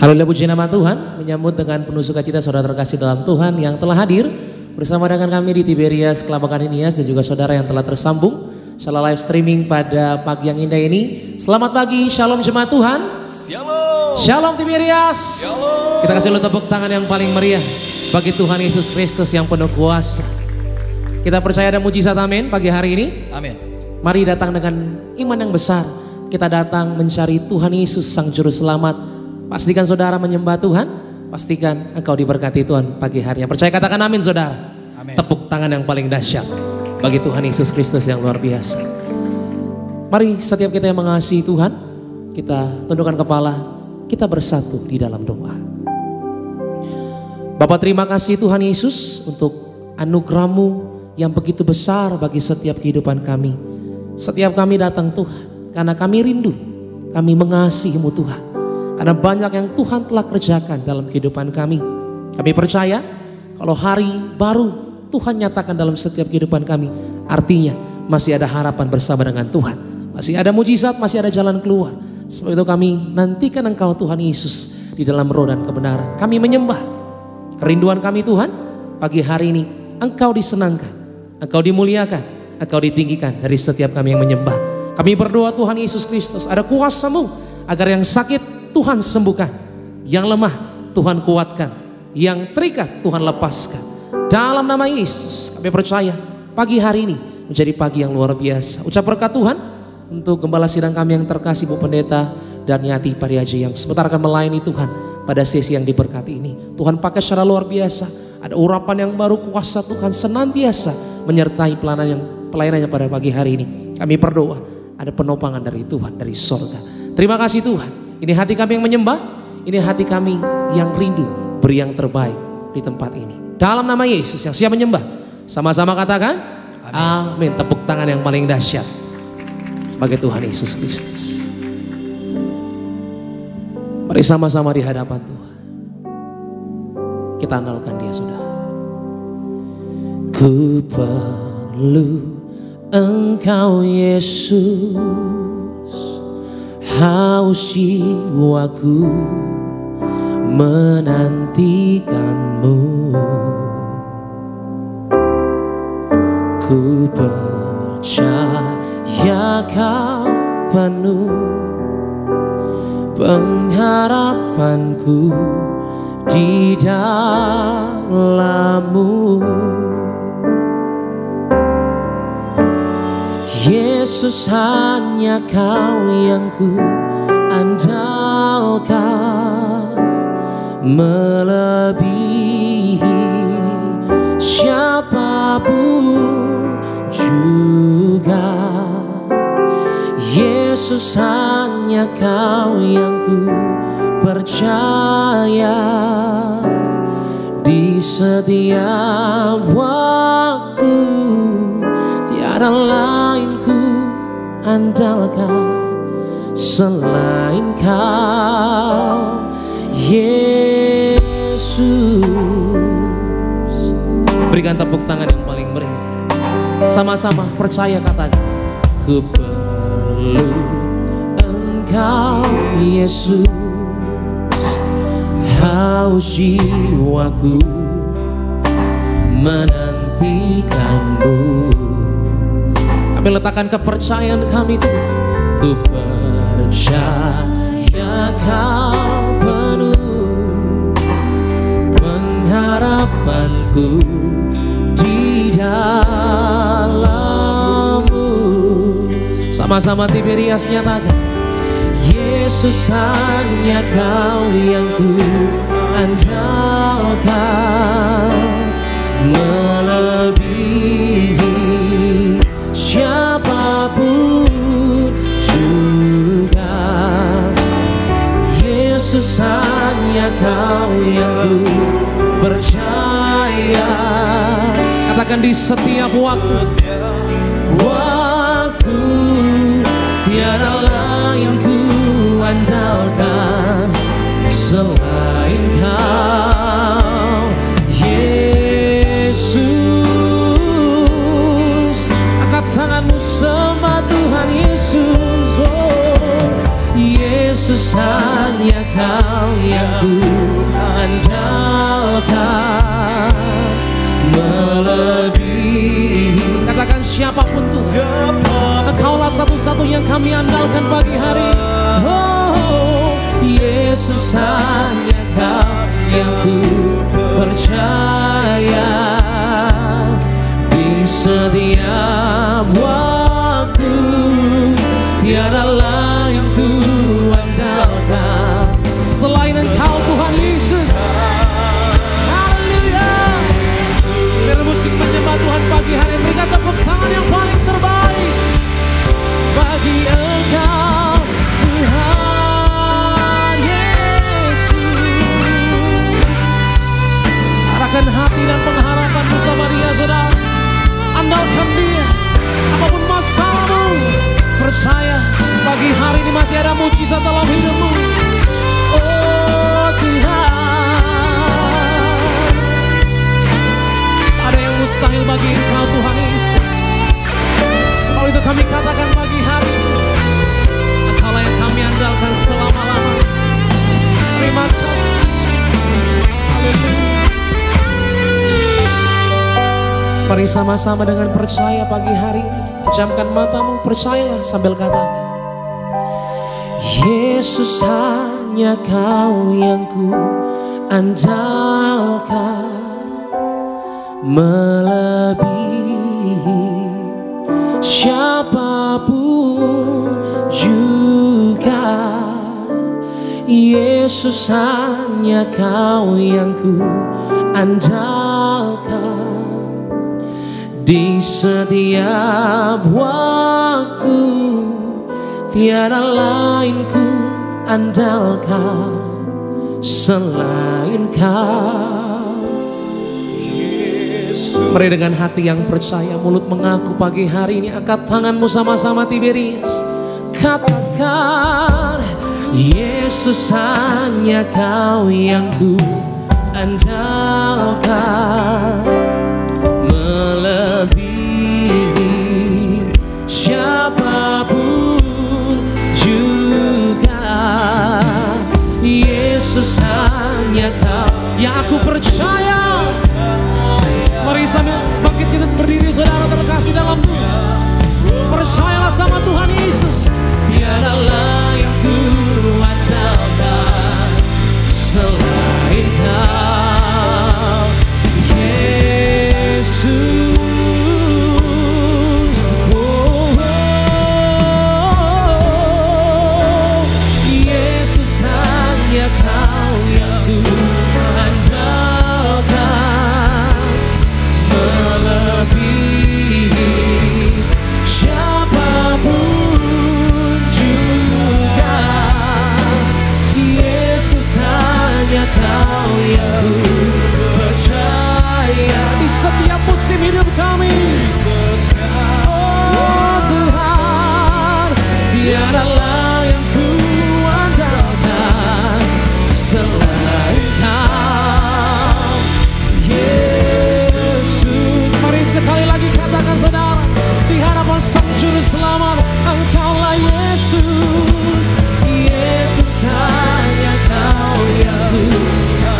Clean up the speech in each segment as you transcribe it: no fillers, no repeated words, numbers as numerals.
Haleluya, puji nama Tuhan. Menyambut dengan penuh sukacita saudara terkasih dalam Tuhan yang telah hadir bersama dengan kami di Tiberias Kelabakan Nias dan juga saudara yang telah tersambung secara live streaming pada pagi yang indah ini. Selamat pagi, shalom jemaat Tuhan. Shalom. Shalom Tiberias. Shalom. Kita kasih dulu tepuk tangan yang paling meriah bagi Tuhan Yesus Kristus yang penuh kuasa. Kita percaya ada mujizat, amin, pagi hari ini. Amin. Mari datang dengan iman yang besar. Kita datang mencari Tuhan Yesus Sang Juru Selamat. Pastikan saudara menyembah Tuhan. Pastikan engkau diberkati Tuhan pagi hari. Yang percaya katakan amin saudara. Amin. Tepuk tangan yang paling dahsyat bagi Tuhan Yesus Kristus yang luar biasa. Mari setiap kita yang mengasihi Tuhan, kita tundukkan kepala, kita bersatu di dalam doa. Bapa, terima kasih Tuhan Yesus untuk anugerah-Mu yang begitu besar bagi setiap kehidupan kami. Setiap kami datang Tuhan, karena kami rindu, kami mengasihi-Mu Tuhan. Karena banyak yang Tuhan telah kerjakan dalam kehidupan kami. Kami percaya kalau hari baru Tuhan nyatakan dalam setiap kehidupan kami, artinya masih ada harapan bersama dengan Tuhan. Masih ada mujizat, masih ada jalan keluar. Sebab itu kami nantikan Engkau Tuhan Yesus di dalam roh dan kebenaran. Kami menyembah. Kerinduan kami Tuhan, pagi hari ini Engkau disenangkan, Engkau dimuliakan, Engkau ditinggikan dari setiap kami yang menyembah. Kami berdoa Tuhan Yesus Kristus, ada kuasa-Mu agar yang sakit Tuhan sembuhkan, yang lemah Tuhan kuatkan, yang terikat Tuhan lepaskan. Dalam nama Yesus kami percaya pagi hari ini menjadi pagi yang luar biasa. Ucap berkat Tuhan untuk gembala sidang kami yang terkasih Bu Pendeta dan Yati Pariaji yang sebentar akan melayani Tuhan pada sesi yang diberkati ini. Tuhan pakai secara luar biasa. Ada urapan yang baru, kuasa Tuhan senantiasa menyertai pelayanannya pada pagi hari ini. Kami berdoa ada penopangan dari Tuhan, dari sorga. Terima kasih Tuhan. Ini hati kami yang menyembah, ini hati kami yang rindu beri yang terbaik di tempat ini. Dalam nama Yesus yang siap menyembah, sama-sama katakan amin. Tepuk tangan yang paling dahsyat bagi Tuhan Yesus Kristus. Mari sama-sama di hadapan Tuhan kita andalkan Dia, saudara. Ku perlu Engkau Yesus, haus jiwaku menantikanmu. Ku percaya Kau penuh pengharapanku di dalam-Mu. Yesus, hanya Kau yang ku andalkan, melebihi siapapun juga. Yesus, hanya Kau yang ku percaya di setiap waktu. Tiada lain ku andalkan selain Kau Yesus. Berikan tepuk tangan yang paling meriah. Sama-sama percaya katakan, ku perlu Engkau Yesus, haus jiwaku menantikanmu. Kami letakkan kepercayaan kami Tuhan. Ku percaya Kau penuh pengharapanku di dalam-Mu. Sama-sama Tiberias nyatakan, Yesus, hanya Kau yang ku andalkan, melebihi siapapun juga. Yesus, hanya Kau yang ku percaya. Katakan di setiap waktu, tiada lain ku andalkan selain Kau Yesus. Angkat tanganmu sembah Tuhan Yesus. Oh, Yesus, hanya Kau yang ku andalkan, melebihi. Katakan siapapun Tuhan, Engkaulah satu-satunya yang kami andalkan pagi hari ini. Oh, Yesus, hanya Kau yang ku percaya. Di setiap waktu tiada lain ku andalkan selain Engkau Tuhan Yesus. Haleluya. Biar musik menyembah Tuhan pagi hari, berikan tepuk tangan yang paling terbaik bagi Engkau Tuhan Yesus. Arahkan hati dan pengharapan bersama Dia, saudara. Andalkan Dia, apapun masalahmu. Percaya pagi hari ini masih ada mujizat dalam hidupmu. Oh Tuhan, ada yang mustahil bagi Engkau Tuhan Yesus. Sebab itu kami katakan pagi hari ini, Engkaulah yang kami andalkan selama-lamanya. Terima kasih. Haleluya. Mari sama-sama dengan percaya pagi hari ini. Pejamkan matamu, percayalah sambil katakan, Yesus, hanya Kau yang ku andalkan, melebihi siapapun juga. Yesus, hanya Kau yang ku andalkan. Di setiap waktu tiada lain ku andalkan selain Kau. Mari dengan hati yang percaya, mulut mengaku pagi hari ini. Angkat tanganmu sama-sama Tiberias. Katakan, Yesus, hanya Kau yang ku andalkan, melebihi siapapun juga. Yesus, hanya Kau yang aku percaya. Mari sambil bangkit kita berdiri, saudara terkasih dalam Tuhan. Percayalah sama Tuhan Yesus, tiada lain ku andalkan selain Kau, Yesus. Kau yang ku percaya di setiap musim hidup kami. Oh Tuhan, tiada lain ku andalkan selain Kau, Yesus. Mari sekali lagi katakan, saudara, di hadapan Sang Juru Selamat, Engkaulah Yesus. Yesus, hanya Kau yang ku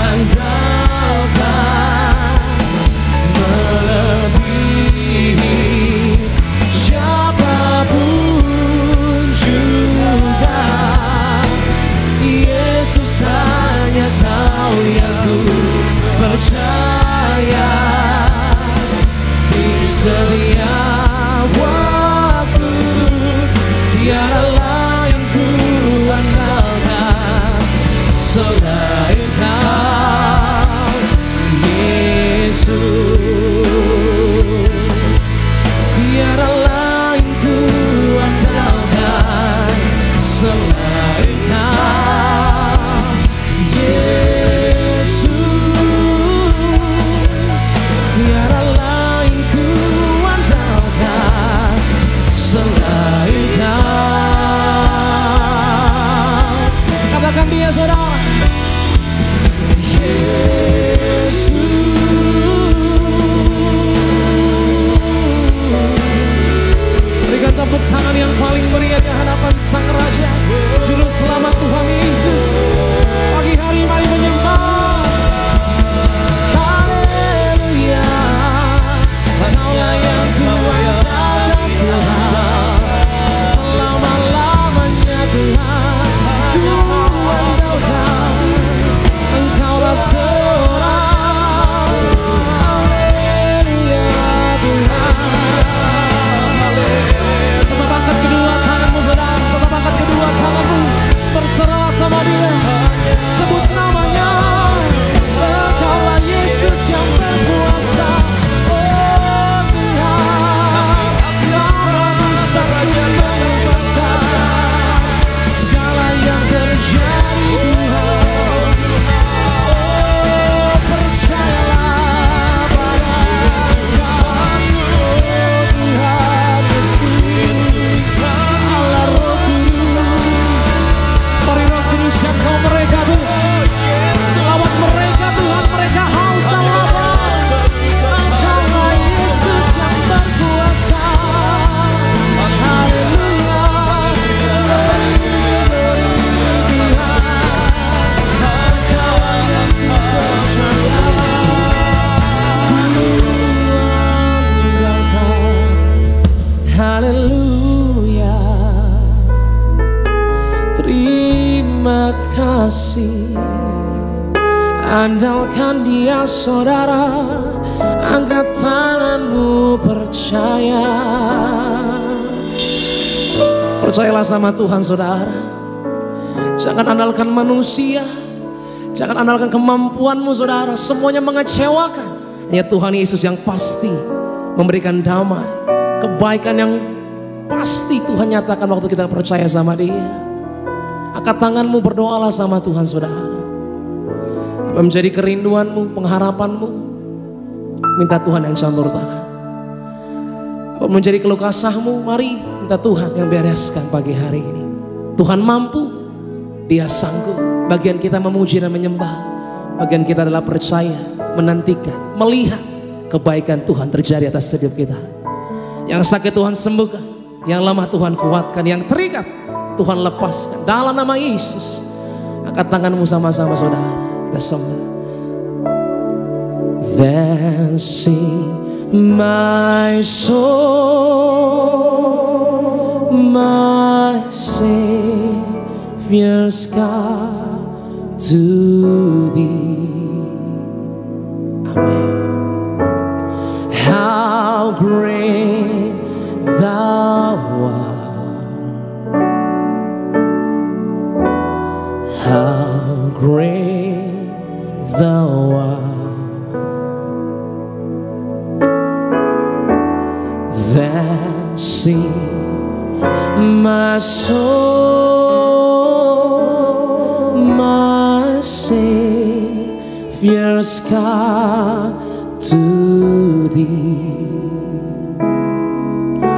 andalkan, melebihi siapapun juga. Yesus, hanya Kau yang ku percaya. Di setiap waktu tiada lain ku andalkan selain Kau, Yesus. Tiada lain ku andalkan selain Kau, Yesus. Tiada lain ku andalkan selain Kau. Katakan Dia, saudara. Berikan tepuk tangan yang paling meriah di hadapan Sang Raja, Juru Selamat Tuhan Yesus. Pagi hari seorang. Haleluya Tuhan. Tetap angkat kedua tanganmu saudara, tetap angkat kedua tanganmu, berserah sama Dia, sebut namanya. Engkaulah Yesus yang berkuasa. Oh Tuhan, namamu satu mengubahkan segala yang terjadi Tuhan. Oh percayalah pada Tuhan. Oh Tuhan Yesus, Allah Roh Kudus. Mari Roh Kudus jangkau mereka Tuhan, lawas mereka Tuhan, mereka haus dan lapar. Engkaulah Yesus yang berkuasa. Haleluya, glory Tuhan. Engkaulah yang kupercaya, kuandalkan. Haleluya, terima kasih. Andalkan Dia saudara, angkat tanganmu percaya. Percayalah sama Tuhan saudara. Jangan andalkan manusia, jangan andalkan kemampuanmu saudara, semuanya mengecewakan. Hanya Tuhan Yesus yang pasti memberikan damai, kebaikan yang pasti Tuhan nyatakan waktu kita percaya sama Dia. Angkat tanganmu, berdoalah sama Tuhan saudara. Apa menjadi kerinduanmu, pengharapanmu, minta Tuhan yang campur tangan. Apa menjadi keluh kesahmu, mari minta Tuhan yang bereskan pagi hari ini. Tuhan mampu, Dia sanggup. Bagian kita memuji dan menyembah, bagian kita adalah percaya, menantikan, melihat kebaikan Tuhan terjadi atas hidup kita. Yang sakit Tuhan sembuhkan, yang lemah Tuhan kuatkan, yang terikat Tuhan lepaskan dalam nama Yesus. Angkat tanganmu sama-sama saudara, kita sembah. Then sing my soul, my Savior's God to Thee. Amen. How great Thou art, how great Thou art. Then sing my soul, my Savior's God to Thee.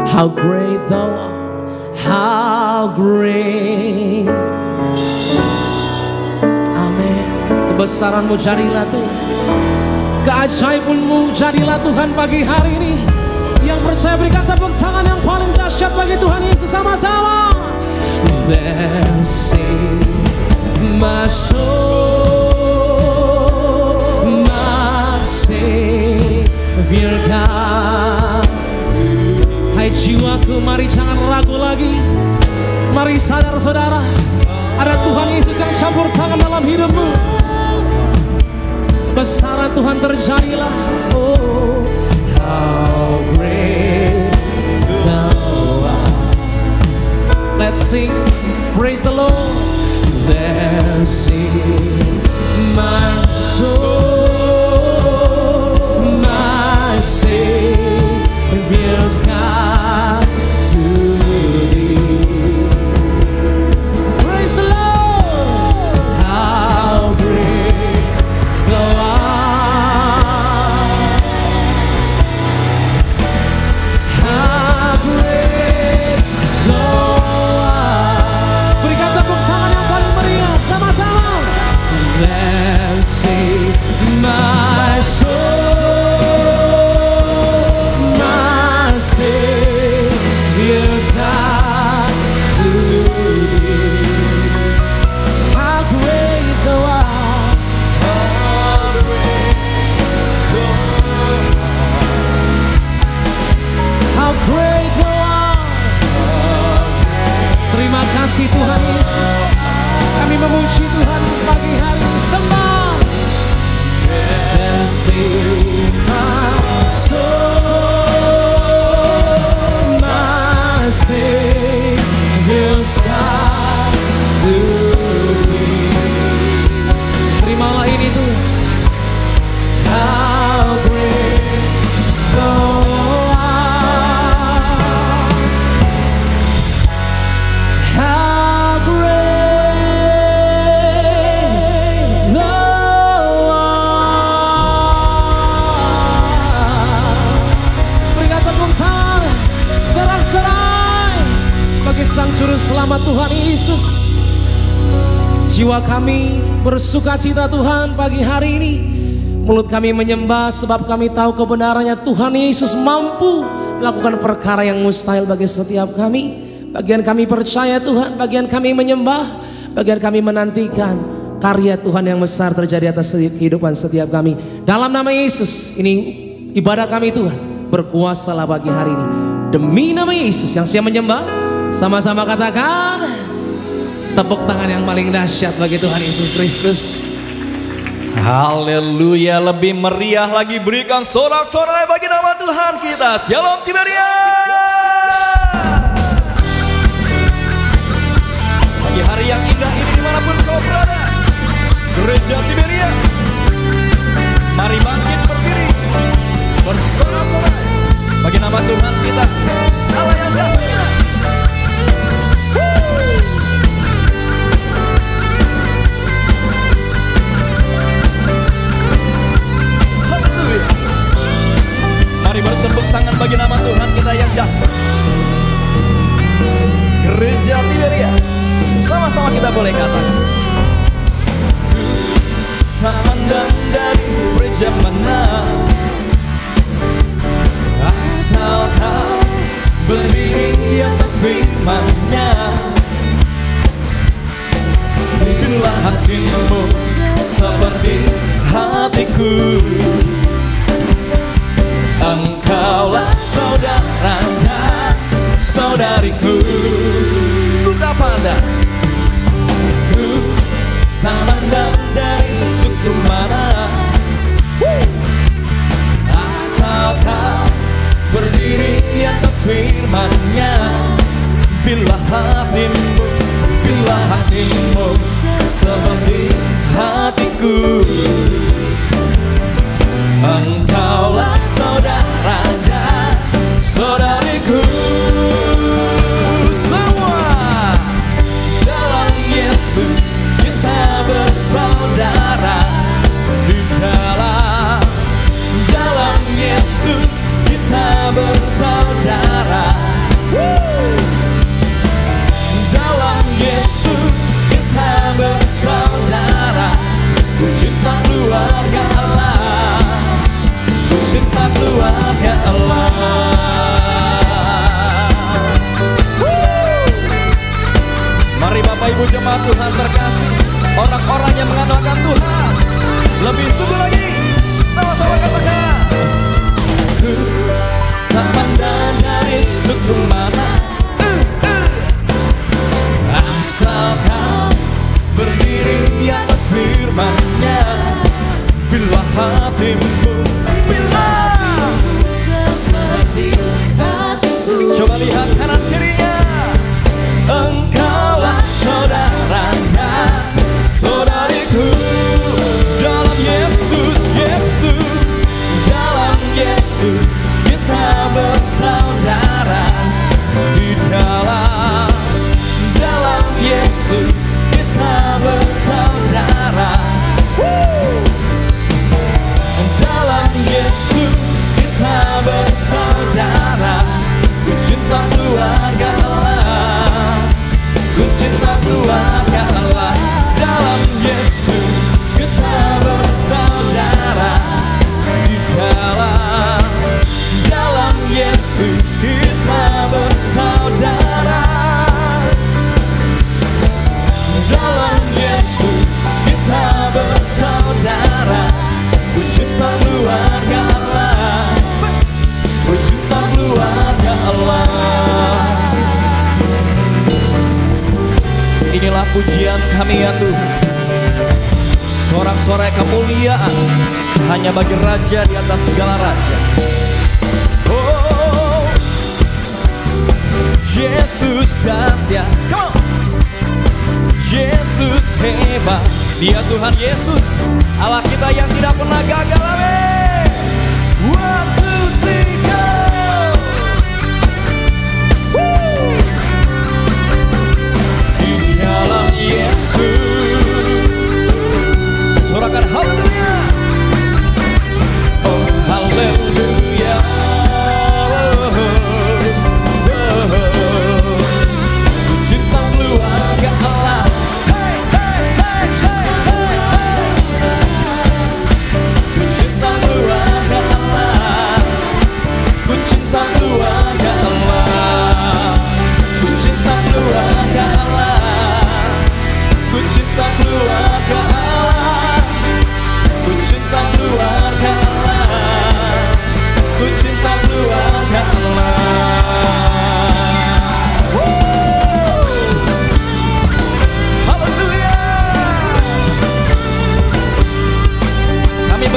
How great Thou art, how great. Amin. Kebesaranmu jadilah Tuhan, keajaibanmu jadilah Tuhan pagi hari ini. Yang percaya berikan tepuk tangan yang paling dahsyat bagi Tuhan Yesus sama-sama. Then sing my soul, my Savior God. Hai jiwaku, mari jangan ragu lagi. Mari sadar saudara, ada Tuhan Yesus yang campur tangan dalam hidupmu. Kebesaran Tuhan terjadilah. Oh, how great Thou art. Let's sing, praise the Lord. Let's sing my soul, my Savior's God to Thee. Praise the Lord. How great Thou art. How great Thou art. Berikan tepuk tangan yang paling meriah sama-sama. Then sing my soul, my Savior's God to Thee. How great Thou art. How great Thou art. How great Thou art. Terima kasih Tuhan Yesus. Kami memuji Tuhan pagi hari ini. Sembah, Yesus. Jiwa kami bersuka cita Tuhan pagi hari ini. Mulut kami menyembah sebab kami tahu kebenarannya Tuhan Yesus mampu melakukan perkara yang mustahil bagi setiap kami. Bagian kami percaya Tuhan, bagian kami menyembah, bagian kami menantikan karya Tuhan yang besar terjadi atas kehidupan setiap kami. Dalam nama Yesus, ini ibadah kami Tuhan, berkuasalah bagi hari ini. Demi nama Yesus yang siap menyembah, sama-sama katakan tepuk tangan yang paling dahsyat bagi Tuhan Yesus Kristus. Haleluya, lebih meriah lagi berikan sorak-sorai bagi nama Tuhan kita. Shalom Tiberias. Pagi hari yang indah ini dimanapun kau berada, Gereja Tiberias, mari bangkit berdiri, bersorak-sorai bagi nama Tuhan kita, Allah yang dahsyat. Mari bertepuk tangan bagi nama Tuhan kita yang dahsyat. Gereja Tiberias, sama-sama kita boleh katakan, tak pandang dari gereja mana, asal kau berdiri di atas firman-Nya. Bila hatimu seperti hatiku, engkaulah saudara dan saudariku. Ku tak pandang, ku tak pandang dari suku mana, asal kau berdiri di atas firman-Nya. Bila hatimu seperti hatiku, engkaulah saudara dan saudariku. Semua dalam Yesus kita bersaudara. Di dalam Yesus kita bersaudara. Dalam Yesus kita bersaudara. Ku cinta keluarga Allah, ku cinta keluarga Allah. Mari Bapak Ibu jemaat Tuhan terkasih, orang-orang yang mengandalkan Tuhan, lebih sungguh lagi, sama-sama katakan, ku tak pandang dari suku mana, asal kau berdiri di atas firman-Nya. Bila hatimu, coba lihat kanan kirinya, engkaulah saudara dan saudariku. Dalam Yesus, dalam Yesus kita bersaudara. Di dalam Yesus kita bersaudara. Dalam Yesus kita bersaudara. Ku cinta keluarga Allah, ku cinta keluarga Allah. Dalam Yesus kita bersaudara. Di dalam Yesus kita bersaudara. Dalam Yesus kita bersaudara. Ku cinta keluarga Allah, ku cinta keluarga Allah. Inilah pujian kami ya Tuhan, sorak-sorai kemuliaan hanya bagi Raja di atas segala raja. Oh, Yesus dahsyat, come on. Yesus hebat, Dia Tuhan Yesus, Allah kita yang tidak pernah gagal. Amin. 1, 2, 3, go. Di dalam Yesus, sorakan haleluya. Oh haleluya. Cinta keluarga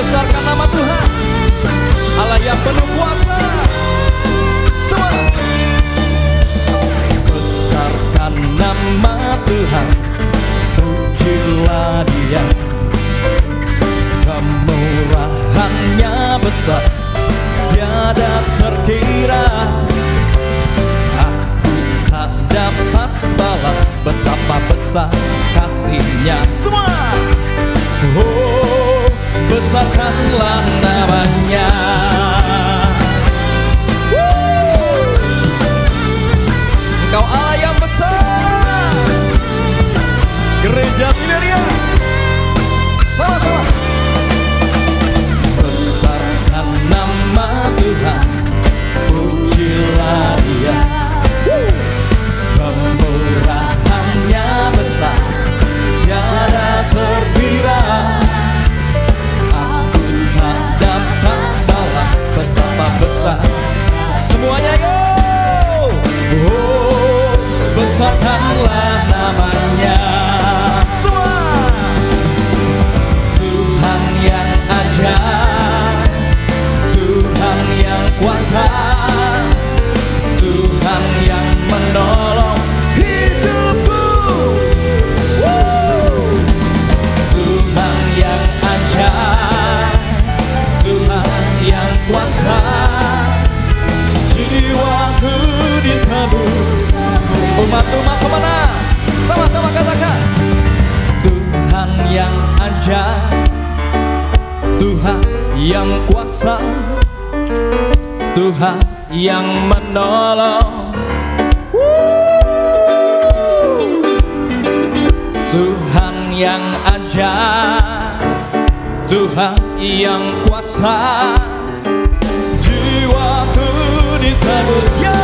Besarkan nama Tuhan, Allah yang penuh kuasa. Semua. Besarkan nama Tuhan, pujilah Dia. Kemurahannya besar, tiada terkira. Aku tak dapat balas betapa besar kasih-Nya. Semua. Oh, besarkanlah namanya. Engkau Allah yang besar. Gereja Tiberias, sama-sama. Besarkan nama Tuhan, pujilah Dia. Kemurahannya besar, tiada terkira. Aku tak dapat balas betapa besar. Semuanya yo. Oh, besarkanlah namanya. Semua. Tuhan yang ajaib, Tuhan yang kuasa, Tuhan yang menolong hidupku. Tuhan yang ajaib, Tuhan yang kuasa, jiwaku ditebus. Umat-umat kemana? Sama-sama katakan. Tuhan yang ajaib, Tuhan yang kuasa, Tuhan yang menolong. Tuhan yang ajaib, Tuhan yang kuasa, jiwaku ditebus. Yo,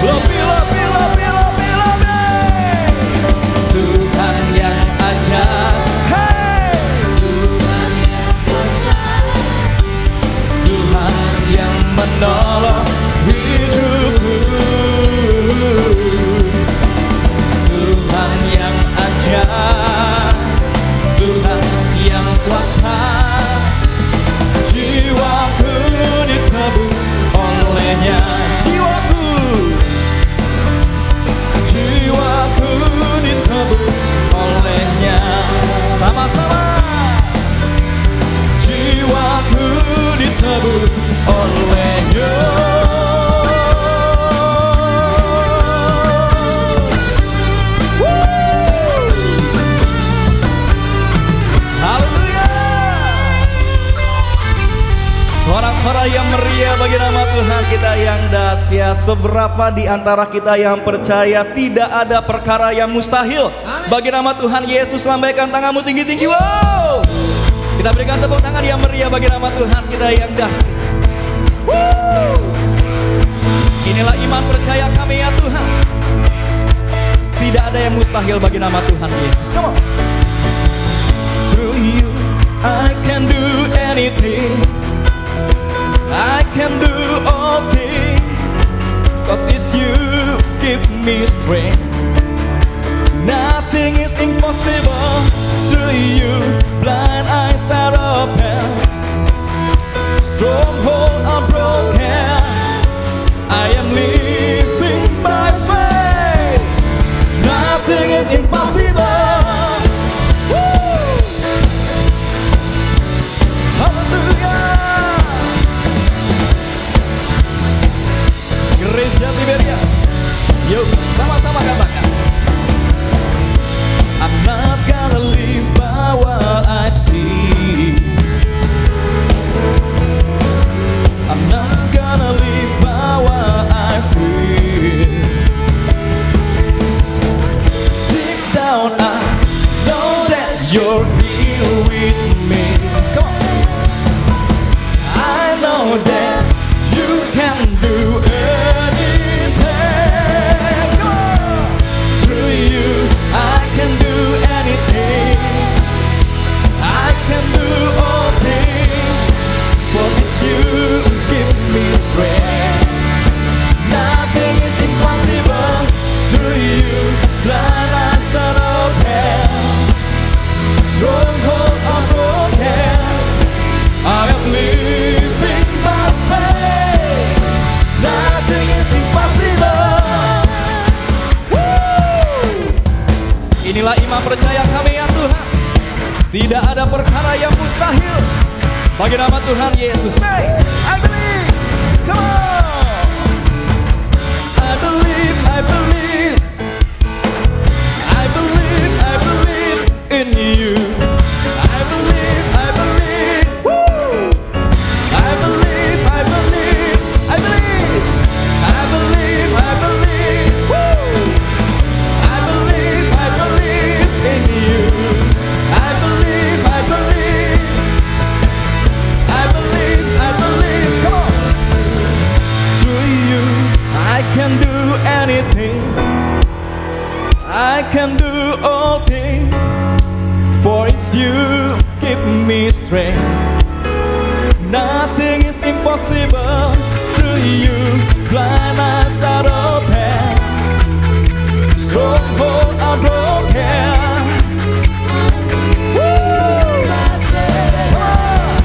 lebih, lebih, lebih, lebih, lebih. Tuhan yang ajaib, hey. Tuhan yang kuasa, Tuhan yang menolong hidupku. Tuhan yang ajaib, Tuhan yang kuasa, jiwaku ditebus oleh-Nya. Jiwaku, jiwaku ditebus oleh-Nya. Sama-sama. Jiwaku ditebus oleh-Nya. Suara-suara yang meriah bagi nama Tuhan kita yang dahsyat. Seberapa di antara kita yang percaya tidak ada perkara yang mustahil? Bagi nama Tuhan Yesus, lambaikan tanganmu tinggi-tinggi. Wow! Kita berikan tepuk tangan yang meriah bagi nama Tuhan kita yang dahsyat. Inilah iman percaya kami ya Tuhan. Tidak ada yang mustahil bagi nama Tuhan Yesus. Come on. Through you I can do anything, I can do all things, 'cause it's you give me strength. Nothing is impossible to you. Blind eyes are open, strongholds are broken. I am living by faith. Nothing is impossible. Hallelujah. Gereja Tiberias, yuk sama-sama katakan. I'm not gonna live by what I yang mustahil bagi nama Tuhan Yesus. Say, I believe. Come on. I believe, I believe. I believe, I believe in you. I believe, I believe. Woo! I believe, I believe. I believe. I believe, I believe. Woo! I believe, I believe in you. I believe, I believe. I believe, I believe. Come on. Through you, I can do anything. I can do all things. For it's you give me strength. Nothing is impossible. Through you, blind eyes are open. Strongholds are broken. Woo! Come on.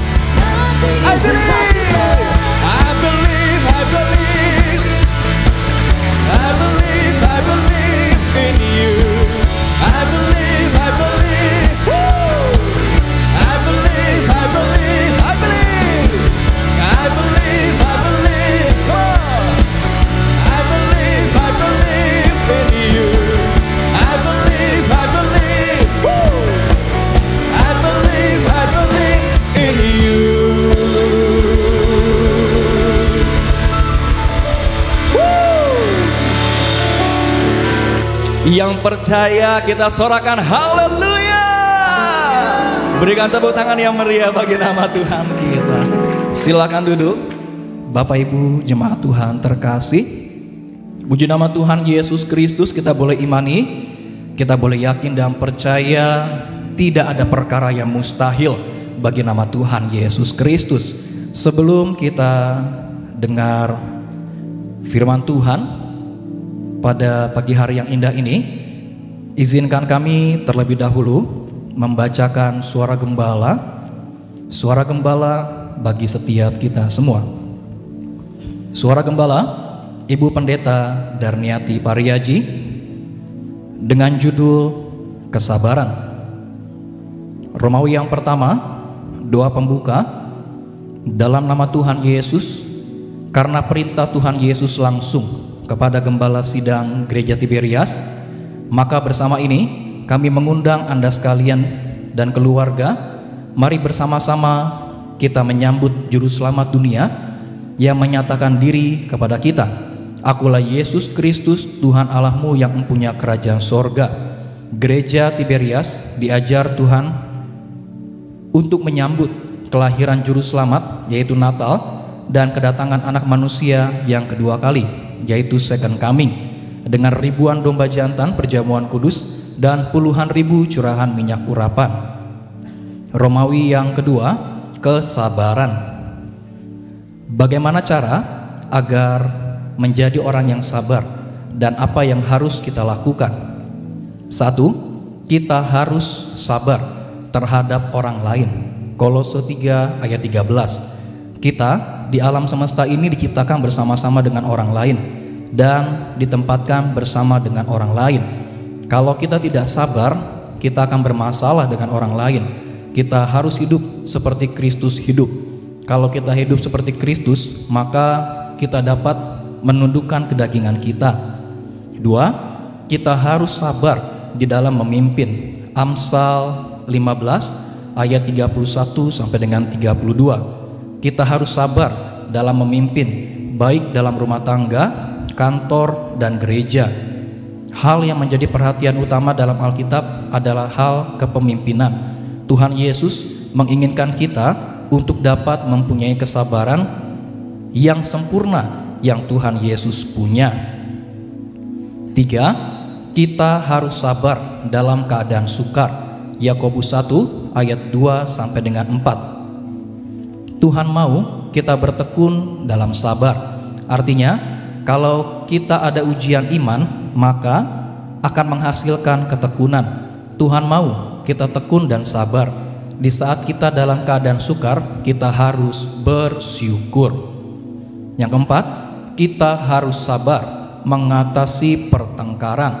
I believe. I believe. I believe. I believe. I believe in you. I believe. I believe. Woo! I believe. I believe. I believe. I believe. I believe. Come on. I believe. I believe in you. I believe. I believe. Woo! I believe. I believe in you. Yang percaya kita sorakan haleluya. Berikan tepuk tangan yang meriah bagi nama Tuhan kita. Silakan duduk. Bapak Ibu jemaat Tuhan terkasih, puji nama Tuhan Yesus Kristus, kita boleh imani, kita boleh yakin dan percaya tidak ada perkara yang mustahil bagi nama Tuhan Yesus Kristus. Sebelum kita dengar firman Tuhan pada pagi hari yang indah ini, izinkan kami terlebih dahulu membacakan suara gembala bagi setiap kita semua. Suara gembala Ibu Pendeta Darniati Pariaji dengan judul Kesabaran. Romawi yang pertama, doa pembuka. Dalam nama Tuhan Yesus, karena perintah Tuhan Yesus langsung kepada Gembala Sidang Gereja Tiberias, maka bersama ini kami mengundang Anda sekalian dan keluarga, mari bersama-sama kita menyambut Juru Selamat dunia yang menyatakan diri kepada kita, akulah Yesus Kristus, Tuhan Allahmu yang mempunyai kerajaan sorga. Gereja Tiberias diajar Tuhan untuk menyambut kelahiran Juru Selamat, yaitu Natal, dan kedatangan anak manusia yang kedua kali, yaitu second coming, dengan ribuan domba jantan perjamuan kudus dan puluhan ribu curahan minyak urapan. Romawi yang kedua, kesabaran. Bagaimana cara agar menjadi orang yang sabar dan apa yang harus kita lakukan? 1. Kita harus sabar terhadap orang lain. Kolose 3 ayat 13. Kita di alam semesta ini diciptakan bersama-sama dengan orang lain dan ditempatkan bersama dengan orang lain. Kalau kita tidak sabar, kita akan bermasalah dengan orang lain. Kita harus hidup seperti Kristus hidup. Kalau kita hidup seperti Kristus, maka kita dapat menundukkan kedagingan kita. 2. Kita harus sabar di dalam memimpin. Amsal 15 ayat 31 sampai dengan 32. Kita harus sabar dalam memimpin, baik dalam rumah tangga, kantor, dan gereja. Hal yang menjadi perhatian utama dalam Alkitab adalah hal kepemimpinan. Tuhan Yesus menginginkan kita untuk dapat mempunyai kesabaran yang sempurna yang Tuhan Yesus punya. 3. Kita harus sabar dalam keadaan sukar. Yakobus 1 ayat 2 sampai dengan 4. Tuhan mau kita bertekun dalam sabar. Artinya, kalau kita ada ujian iman, maka akan menghasilkan ketekunan. Tuhan mau kita tekun dan sabar. Di saat kita dalam keadaan sukar, kita harus bersyukur. Yang keempat, kita harus sabar mengatasi pertengkaran.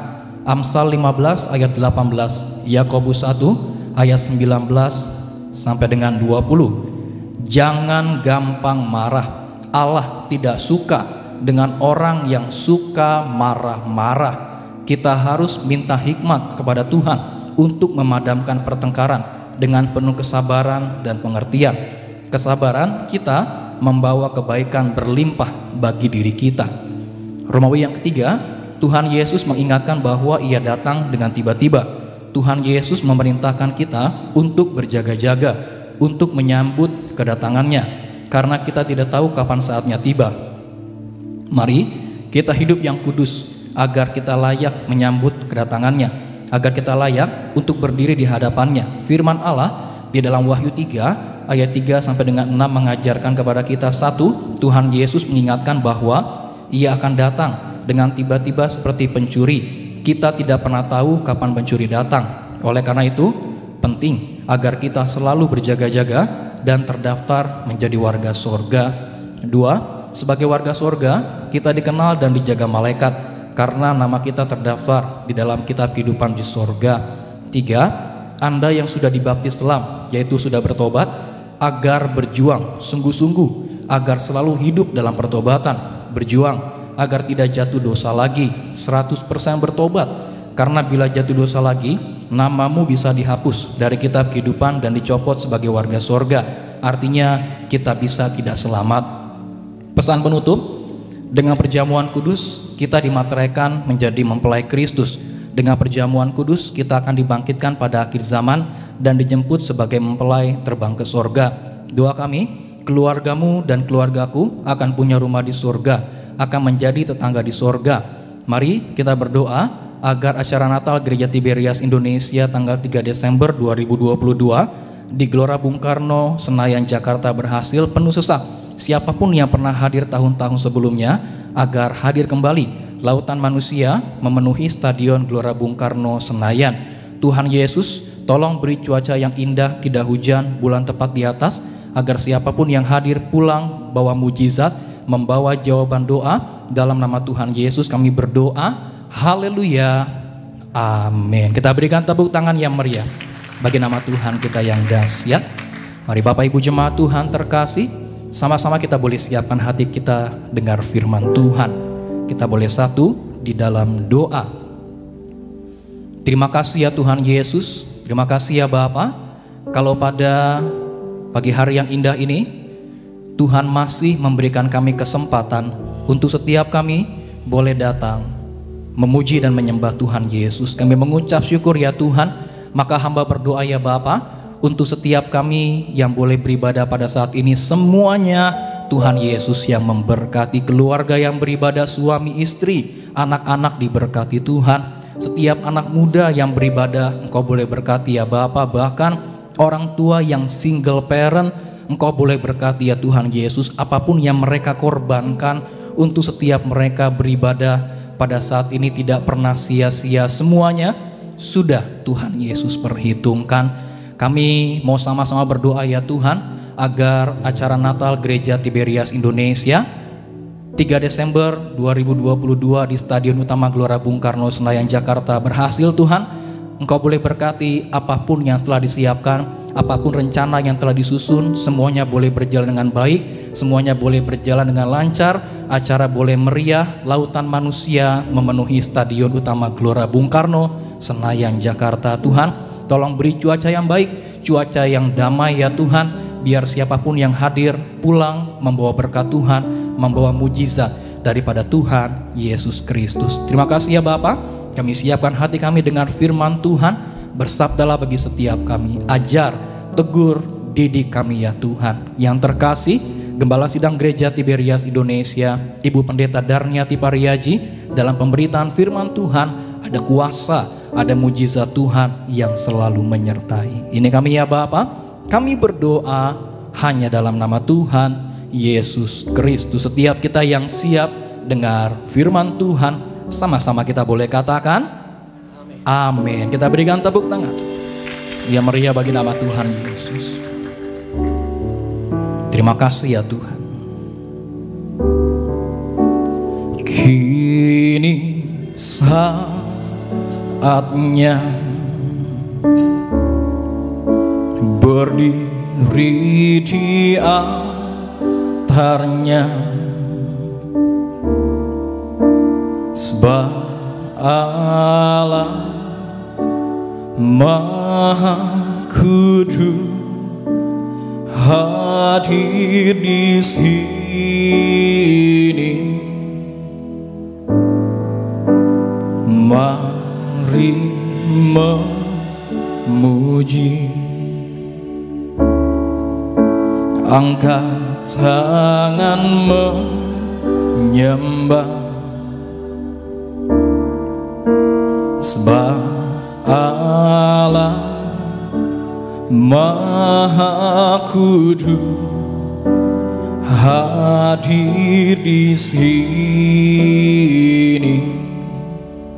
Amsal 15 ayat 18, Yakobus 1 ayat 19 sampai dengan 20. Jangan gampang marah. Allah tidak suka dengan orang yang suka marah-marah. Kita harus minta hikmat kepada Tuhan untuk memadamkan pertengkaran dengan penuh kesabaran dan pengertian. Kesabaran kita membawa kebaikan berlimpah bagi diri kita. Romawi yang ketiga, Tuhan Yesus mengingatkan bahwa Ia datang dengan tiba-tiba. Tuhan Yesus memerintahkan kita untuk berjaga-jaga, untuk menyambut kedatangannya, karena kita tidak tahu kapan saatnya tiba. Mari kita hidup yang kudus, agar kita layak menyambut kedatangannya, agar kita layak untuk berdiri di hadapannya. Firman Allah di dalam Wahyu 3 ayat 3 sampai dengan 6 mengajarkan kepada kita, satu, Tuhan Yesus mengingatkan bahwa Ia akan datang dengan tiba-tiba seperti pencuri. Kita tidak pernah tahu kapan pencuri datang. Oleh karena itu, penting agar kita selalu berjaga-jaga dan terdaftar menjadi warga surga. Dua, sebagai warga surga, kita dikenal dan dijaga malaikat karena nama kita terdaftar di dalam kitab kehidupan di surga. Tiga, Anda yang sudah dibaptis Islam, yaitu sudah bertobat, agar berjuang sungguh-sungguh, agar selalu hidup dalam pertobatan, berjuang agar tidak jatuh dosa lagi, 100% bertobat. Karena bila jatuh dosa lagi, namamu bisa dihapus dari kitab kehidupan dan dicopot sebagai warga surga. Artinya kita bisa tidak selamat. Pesan penutup, dengan perjamuan kudus kita dimateraikan menjadi mempelai Kristus. Dengan perjamuan kudus kita akan dibangkitkan pada akhir zaman dan dijemput sebagai mempelai terbang ke surga. Doa kami, keluargamu dan keluargaku akan punya rumah di surga, akan menjadi tetangga di sorga. Mari kita berdoa agar acara Natal Gereja Tiberias Indonesia tanggal 3 Desember 2022 di Gelora Bung Karno, Senayan, Jakarta berhasil penuh sesak. Siapapun yang pernah hadir tahun-tahun sebelumnya agar hadir kembali. Lautan manusia memenuhi Stadion Gelora Bung Karno, Senayan. Tuhan Yesus, tolong beri cuaca yang indah, tidak hujan, bulan tepat di atas, agar siapapun yang hadir pulang bawa mujizat, membawa jawaban doa. Dalam nama Tuhan Yesus kami berdoa, haleluya, amin. Kita berikan tepuk tangan yang meriah bagi nama Tuhan kita yang dahsyat. Mari Bapak Ibu jemaat Tuhan terkasih, sama-sama kita boleh siapkan hati kita dengar firman Tuhan. Kita boleh satu di dalam doa. Terima kasih ya Tuhan Yesus, terima kasih ya Bapa, kalau pada pagi hari yang indah ini Tuhan masih memberikan kami kesempatan untuk setiap kami boleh datang memuji dan menyembah Tuhan Yesus. Kami mengucap syukur ya Tuhan. Maka hamba berdoa ya Bapa, untuk setiap kami yang boleh beribadah pada saat ini, semuanya Tuhan Yesus yang memberkati. Keluarga yang beribadah, suami istri, anak-anak diberkati Tuhan. Setiap anak muda yang beribadah Engkau boleh berkati ya Bapa. Bahkan orang tua yang single parent, Engkau boleh berkati ya Tuhan Yesus. Apapun yang mereka korbankan untuk setiap mereka beribadah pada saat ini tidak pernah sia-sia. Semuanya sudah Tuhan Yesus perhitungkan. Kami mau sama-sama berdoa ya Tuhan, agar acara Natal Gereja Tiberias Indonesia 3 Desember 2022 di Stadion Utama Gelora Bung Karno, Senayan, Jakarta berhasil Tuhan. Engkau boleh berkati apapun yang telah disiapkan, apapun rencana yang telah disusun, semuanya boleh berjalan dengan baik, semuanya boleh berjalan dengan lancar, acara boleh meriah, lautan manusia memenuhi Stadion Utama Gelora Bung Karno, Senayan, Jakarta. Tuhan, tolong beri cuaca yang baik, cuaca yang damai ya Tuhan, biar siapapun yang hadir pulang membawa berkat Tuhan, membawa mujizat daripada Tuhan Yesus Kristus. Terima kasih ya Bapa. Kami siapkan hati kami dengan firman Tuhan. Bersabdalah bagi setiap kami, ajar, tegur, didik kami ya Tuhan. Yang terkasih, Gembala Sidang Gereja Tiberias Indonesia, Ibu Pendeta Darniati Pariaji, dalam pemberitaan firman Tuhan ada kuasa, ada mujizat Tuhan yang selalu menyertai. Ini kami ya Bapa, kami berdoa hanya dalam nama Tuhan Yesus Kristus. Setiap kita yang siap dengar firman Tuhan, sama-sama kita boleh katakan amin. Kita berikan tepuk tangan yang meriah bagi nama Tuhan Yesus. Terima kasih ya Tuhan. Kini saatnya berdiri berdiri di altarnya, sebab Allah Maha Kudus hadir di sini. Mari memuji, angkat tangan menyembah, sebab Allah Maha Kudus hadir di sini.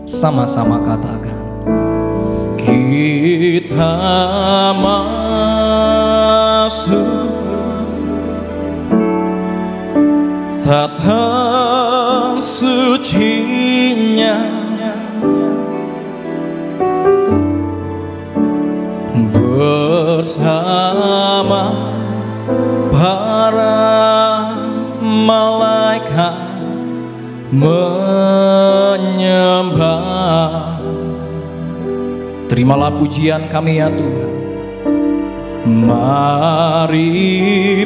Sama-sama katakan, kita masuk tata sucinya, bersama para malaikat menyembah. Terimalah pujian kami ya Tuhan. Mari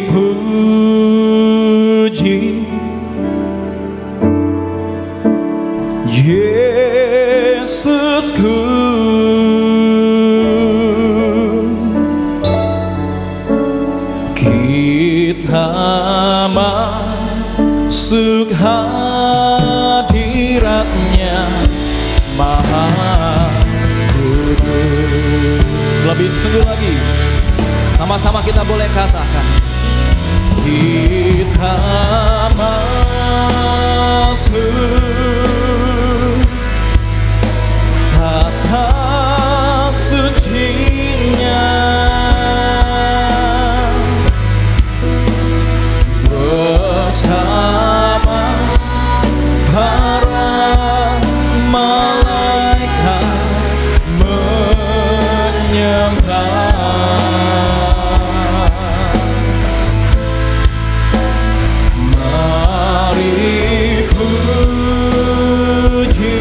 puji Yesusku, kita masuk hadiratnya Maha Kudus. Lebih sungguh lagi, sama-sama kita boleh katakan, kita masuk tata sucinya, bersama para malaikat menyembah. Mari puji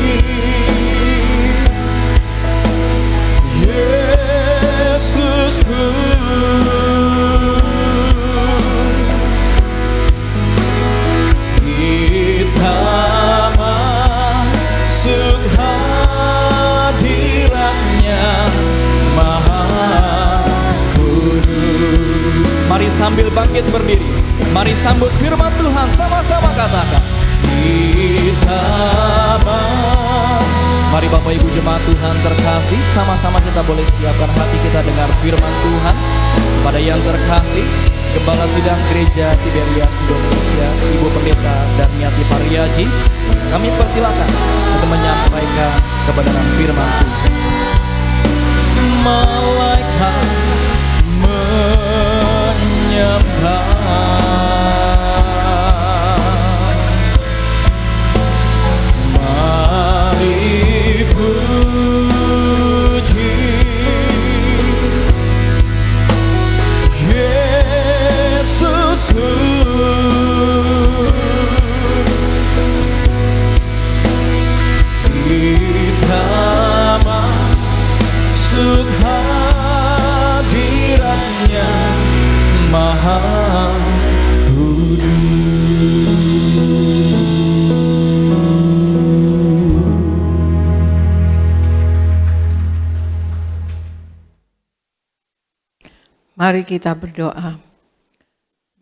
Yesusku, kita masuk hadiratnya Maha Kudus. Mari sambil bangkit berdiri, mari sambut firman Tuhan, sama-sama katakan, kita mari Bapak Ibu jemaat Tuhan terkasih, sama-sama kita boleh siapkan hati kita dengar firman Tuhan. Pada yang terkasih, Gembala Sidang Gereja Tiberias Indonesia, Ibu Pendeta Darmiati Pariaji, kami persilakan untuk menyampaikan kebenaran firman Tuhan. Malaikat menyembah, mari puji Yesusku, kita masuk hadiratnya Maha Kudus. Mari kita berdoa.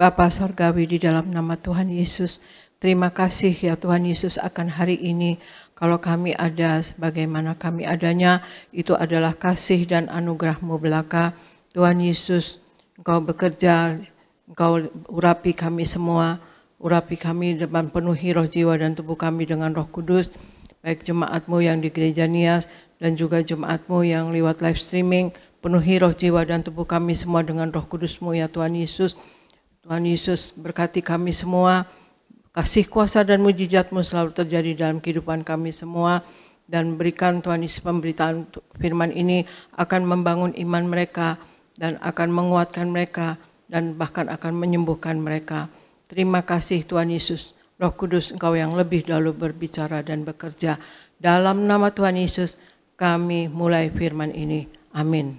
Bapa Sorgawi, di dalam nama Tuhan Yesus, terima kasih ya Tuhan Yesus akan hari ini. Kalau kami ada sebagaimana kami adanya, itu adalah kasih dan anugerah-Mu belaka. Tuhan Yesus, Engkau bekerja, Engkau urapi kami semua, urapi kami dan penuhi roh, jiwa dan tubuh kami dengan Roh Kudus, baik jemaat-Mu yang di Gereja Nias dan juga jemaat-Mu yang lewat live streaming. Penuhi roh, jiwa dan tubuh kami semua dengan Roh Kudus-Mu ya Tuhan Yesus. Tuhan Yesus, berkati kami semua, kasih kuasa dan mujizat-Mu selalu terjadi dalam kehidupan kami semua, dan berikan Tuhan Yesus pemberitaan firman ini akan membangun iman mereka, dan akan menguatkan mereka dan bahkan akan menyembuhkan mereka. Terima kasih Tuhan Yesus. Roh Kudus, Engkau yang lebih dahulu berbicara dan bekerja. Dalam nama Tuhan Yesus kami mulai firman ini. Amin.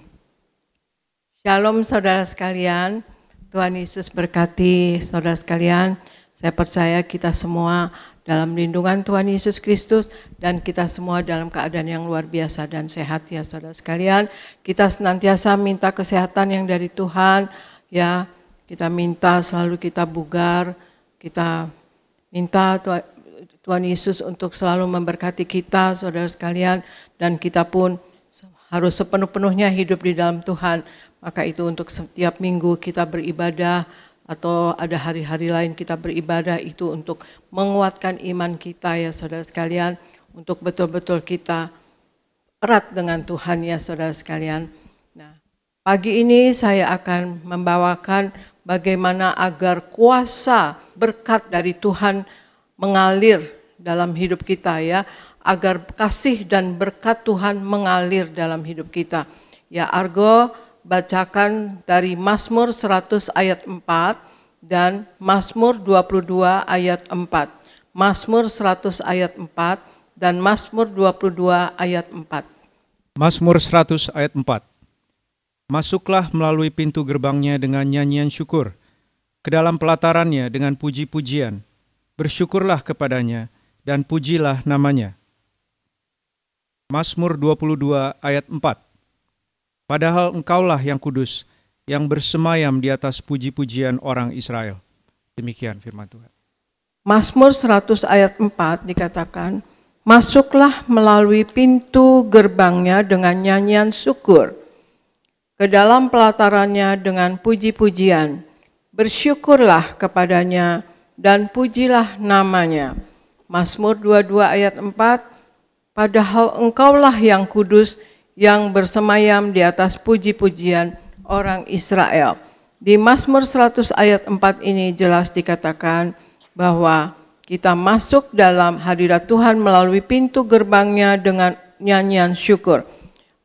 Shalom saudara sekalian. Tuhan Yesus berkati saudara sekalian. Saya percaya kita semua dalam lindungan Tuhan Yesus Kristus dan kita semua dalam keadaan yang luar biasa dan sehat ya saudara sekalian. Kita senantiasa minta kesehatan yang dari Tuhan ya. Kita minta selalu kita bugar, kita minta Tuhan Yesus untuk selalu memberkati kita saudara sekalian dan kita pun harus sepenuh-penuhnya hidup di dalam Tuhan. Maka itu untuk setiap minggu kita beribadah atau ada hari-hari lain kita beribadah itu untuk menguatkan iman kita ya saudara sekalian, untuk betul-betul kita erat dengan Tuhan ya saudara sekalian. Nah, pagi ini saya akan membawakan bagaimana agar kuasa berkat dari Tuhan mengalir dalam hidup kita ya, agar kasih dan berkat Tuhan mengalir dalam hidup kita. Ya Argo bacakan dari Mazmur 100 ayat 4 dan Mazmur 22 ayat 4. Mazmur 100 ayat 4 dan Mazmur 22 ayat 4. Mazmur 100 ayat 4. Masuklah melalui pintu gerbangnya dengan nyanyian syukur, ke dalam pelatarannya dengan puji-pujian. Bersyukurlah kepadanya dan pujilah namanya. Mazmur 22 ayat 4. Padahal engkaulah yang kudus, yang bersemayam di atas puji-pujian orang Israel. Demikian firman Tuhan. Mazmur 100 ayat 4 dikatakan, masuklah melalui pintu gerbangnya dengan nyanyian syukur, ke dalam pelatarannya dengan puji-pujian. Bersyukurlah kepadanya dan pujilah namanya. Mazmur 22 ayat 4, padahal engkaulah yang kudus, yang bersemayam di atas puji-pujian orang Israel. Di Mazmur 100 ayat 4 ini jelas dikatakan bahwa kita masuk dalam hadirat Tuhan melalui pintu gerbangnya dengan nyanyian syukur.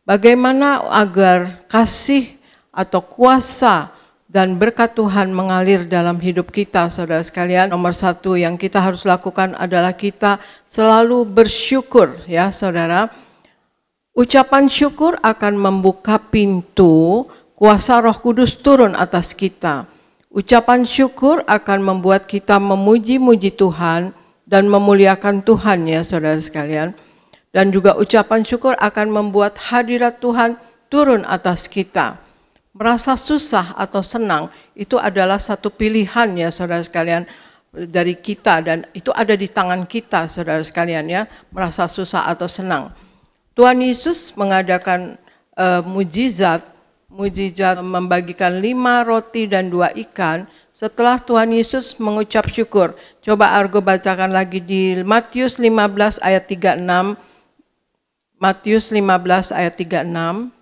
Bagaimana agar kasih atau kuasa dan berkat Tuhan mengalir dalam hidup kita saudara sekalian? Nomor satu yang kita harus lakukan adalah kita selalu bersyukur ya saudara. Ucapan syukur akan membuka pintu kuasa Roh Kudus turun atas kita. Ucapan syukur akan membuat kita memuji-muji Tuhan dan memuliakan Tuhan ya saudara sekalian. Dan juga ucapan syukur akan membuat hadirat Tuhan turun atas kita. Merasa susah atau senang itu adalah satu pilihan ya saudara sekalian dari kita dan itu ada di tangan kita saudara sekalian ya, merasa susah atau senang. Tuhan Yesus mengadakan mujizat membagikan 5 roti dan 2 ikan setelah Tuhan Yesus mengucap syukur. Coba Argo bacakan lagi di Matius 15 ayat 36. Matius 15 ayat 36.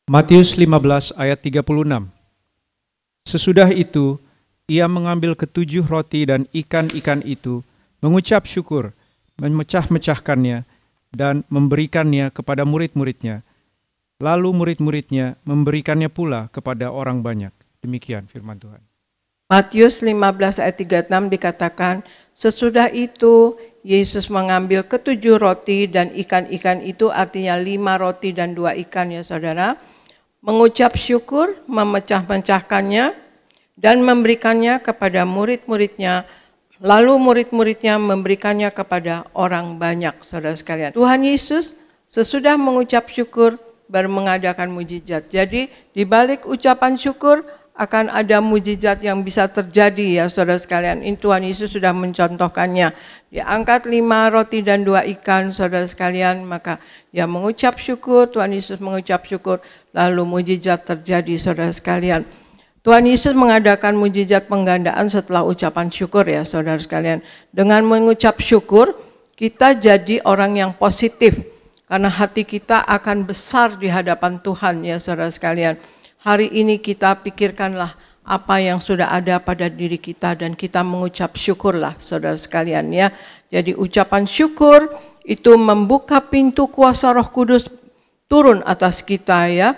Matius 15 ayat 36. Sesudah itu, ia mengambil ke7 roti dan ikan-ikan itu, mengucap syukur, memecah-mecahkannya, dan memberikannya kepada murid-muridnya. Lalu murid-muridnya memberikannya pula kepada orang banyak. Demikian firman Tuhan. Matius 15 ayat 36 dikatakan, sesudah itu Yesus mengambil ke7 roti dan ikan-ikan itu, artinya 5 roti dan 2 ikan ya saudara. Mengucap syukur, memecah-mecahkannya, dan memberikannya kepada murid-muridnya. Lalu murid-muridnya memberikannya kepada orang banyak, saudara sekalian. Tuhan Yesus sesudah mengucap syukur baru mengadakan mujizat. Jadi di balik ucapan syukur akan ada mujizat yang bisa terjadi ya saudara sekalian. Ini Tuhan Yesus sudah mencontohkannya. Diangkat 5 roti dan 2 ikan saudara sekalian, maka dia mengucap syukur, Tuhan Yesus mengucap syukur, lalu mujizat terjadi saudara sekalian. Tuhan Yesus mengadakan mujizat penggandaan setelah ucapan syukur ya saudara sekalian. Dengan mengucap syukur, kita jadi orang yang positif. Karena hati kita akan besar di hadapan Tuhan ya saudara sekalian. Hari ini kita pikirkanlah apa yang sudah ada pada diri kita dan kita mengucap syukurlah saudara sekalian ya. Jadi ucapan syukur itu membuka pintu kuasa Roh Kudus turun atas kita ya.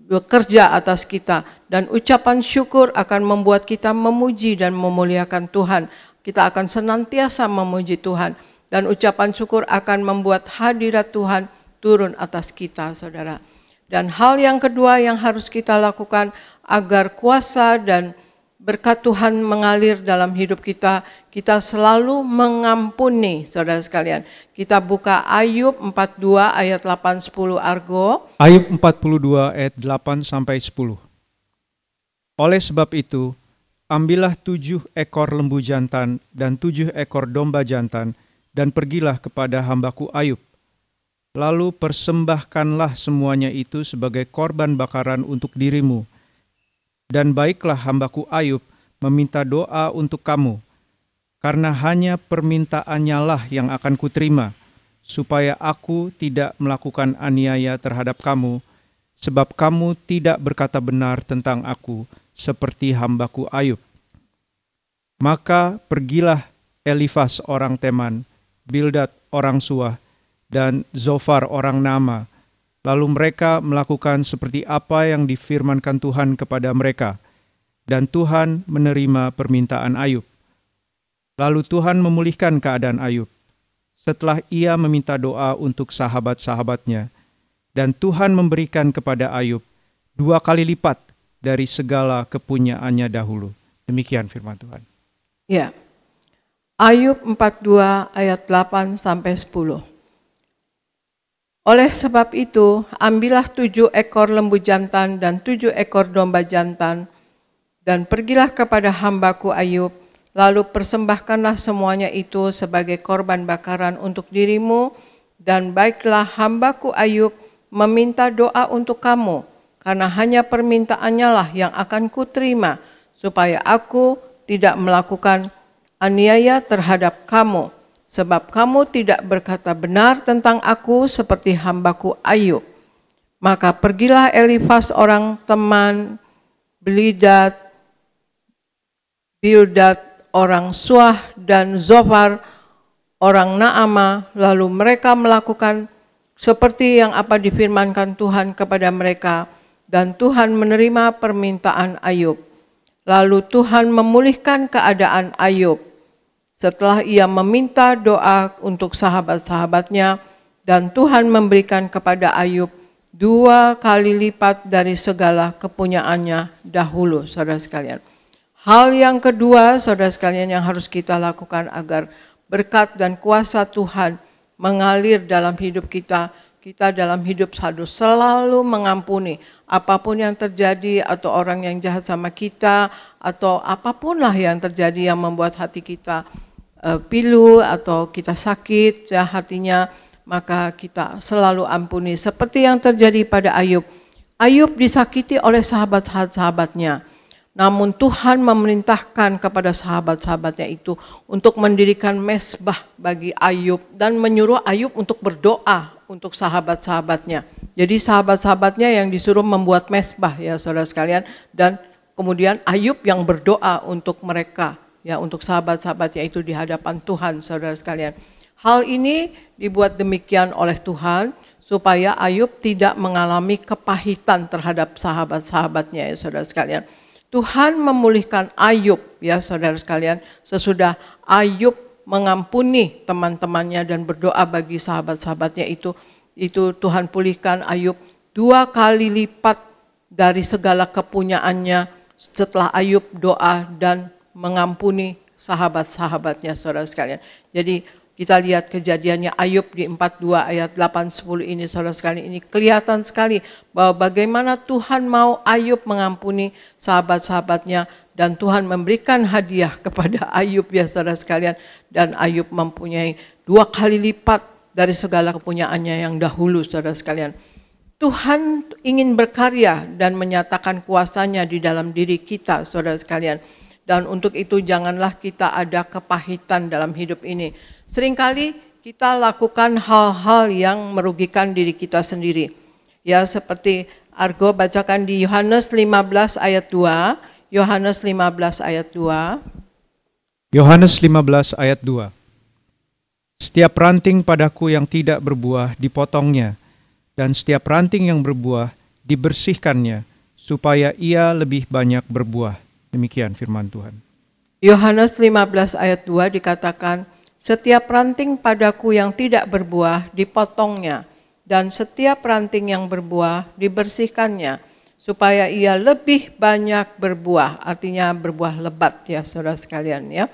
bekerja atas kita, dan ucapan syukur akan membuat kita memuji dan memuliakan Tuhan. Kita akan senantiasa memuji Tuhan, dan ucapan syukur akan membuat hadirat Tuhan turun atas kita, saudara. Dan hal yang kedua yang harus kita lakukan agar kuasa dan berkat Tuhan mengalir dalam hidup kita, kita selalu mengampuni, saudara sekalian. Kita buka Ayub 42 ayat 8-10 Argo. Ayub 42 ayat 8-10. Oleh sebab itu, ambillah 7 ekor lembu jantan dan 7 ekor domba jantan, dan pergilah kepada hambaku Ayub. Lalu persembahkanlah semuanya itu sebagai korban bakaran untuk dirimu. Dan baiklah hambaku Ayub meminta doa untuk kamu, karena hanya permintaannya lah yang akan kuterima, supaya aku tidak melakukan aniaya terhadap kamu, sebab kamu tidak berkata benar tentang aku, seperti hambaku Ayub. Maka pergilah Elifas orang Teman, Bildad orang Suah, dan Zofar orang Nama. Lalu mereka melakukan seperti apa yang difirmankan Tuhan kepada mereka, dan Tuhan menerima permintaan Ayub. Lalu Tuhan memulihkan keadaan Ayub, setelah ia meminta doa untuk sahabat-sahabatnya, dan Tuhan memberikan kepada Ayub 2 kali lipat dari segala kepunyaannya dahulu. Demikian firman Tuhan. Ya, Ayub 42 ayat 8-10. Oleh sebab itu, ambillah 7 ekor lembu jantan dan 7 ekor domba jantan, dan pergilah kepada hambaku Ayub, lalu persembahkanlah semuanya itu sebagai korban bakaran untuk dirimu, dan baiklah hambaku Ayub meminta doa untuk kamu, karena hanya permintaannya lah yang akan kuterima, supaya aku tidak melakukan aniaya terhadap kamu. Sebab kamu tidak berkata benar tentang aku seperti hambaku Ayub. Maka pergilah Elifas orang Teman, Bildad orang Suah, dan Zofar orang Naama. Lalu mereka melakukan seperti yang apa difirmankan Tuhan kepada mereka, dan Tuhan menerima permintaan Ayub. Lalu Tuhan memulihkan keadaan Ayub setelah ia meminta doa untuk sahabat-sahabatnya, dan Tuhan memberikan kepada Ayub 2 kali lipat dari segala kepunyaannya dahulu, saudara sekalian. Hal yang kedua, saudara sekalian, yang harus kita lakukan agar berkat dan kuasa Tuhan mengalir dalam hidup kita, kita dalam hidup harus selalu mengampuni apapun yang terjadi, atau orang yang jahat sama kita, atau apapun lah yang terjadi yang membuat hati kita pilu atau kita sakit ya hatinya, maka kita selalu ampuni. Seperti yang terjadi pada Ayub. Ayub disakiti oleh sahabat-sahabatnya. Namun Tuhan memerintahkan kepada sahabat-sahabatnya itu untuk mendirikan mezbah bagi Ayub, dan menyuruh Ayub untuk berdoa untuk sahabat-sahabatnya. Jadi sahabat-sahabatnya yang disuruh membuat mezbah, ya saudara sekalian, dan kemudian Ayub yang berdoa untuk mereka, ya, untuk sahabat-sahabatnya itu di hadapan Tuhan, saudara sekalian. Hal ini dibuat demikian oleh Tuhan supaya Ayub tidak mengalami kepahitan terhadap sahabat-sahabatnya, ya saudara sekalian. Tuhan memulihkan Ayub, ya saudara sekalian, sesudah Ayub mengampuni teman-temannya dan berdoa bagi sahabat-sahabatnya itu Tuhan pulihkan Ayub 2 kali lipat dari segala kepunyaannya setelah Ayub doa dan mengampuni sahabat-sahabatnya, saudara sekalian. Jadi kita lihat kejadiannya Ayub di 42 ayat 8-10 ini, saudara sekalian, ini kelihatan sekali bahwa bagaimana Tuhan mau Ayub mengampuni sahabat-sahabatnya, dan Tuhan memberikan hadiah kepada Ayub, ya saudara sekalian, dan Ayub mempunyai 2 kali lipat dari segala kepunyaannya yang dahulu, saudara sekalian. Tuhan ingin berkarya dan menyatakan kuasanya di dalam diri kita, saudara sekalian. Dan untuk itu janganlah kita ada kepahitan dalam hidup ini. Seringkali kita lakukan hal-hal yang merugikan diri kita sendiri. Ya, seperti Argo bacakan di Yohanes 15 ayat 2. Yohanes 15 ayat 2. Yohanes 15 ayat 2. Setiap ranting padaku yang tidak berbuah dipotongnya, dan setiap ranting yang berbuah dibersihkannya, supaya ia lebih banyak berbuah. Demikian firman Tuhan. Yohanes 15 ayat 2 dikatakan, setiap ranting padaku yang tidak berbuah dipotongnya, dan setiap ranting yang berbuah dibersihkannya, supaya ia lebih banyak berbuah. Artinya berbuah lebat ya saudara sekalian ya.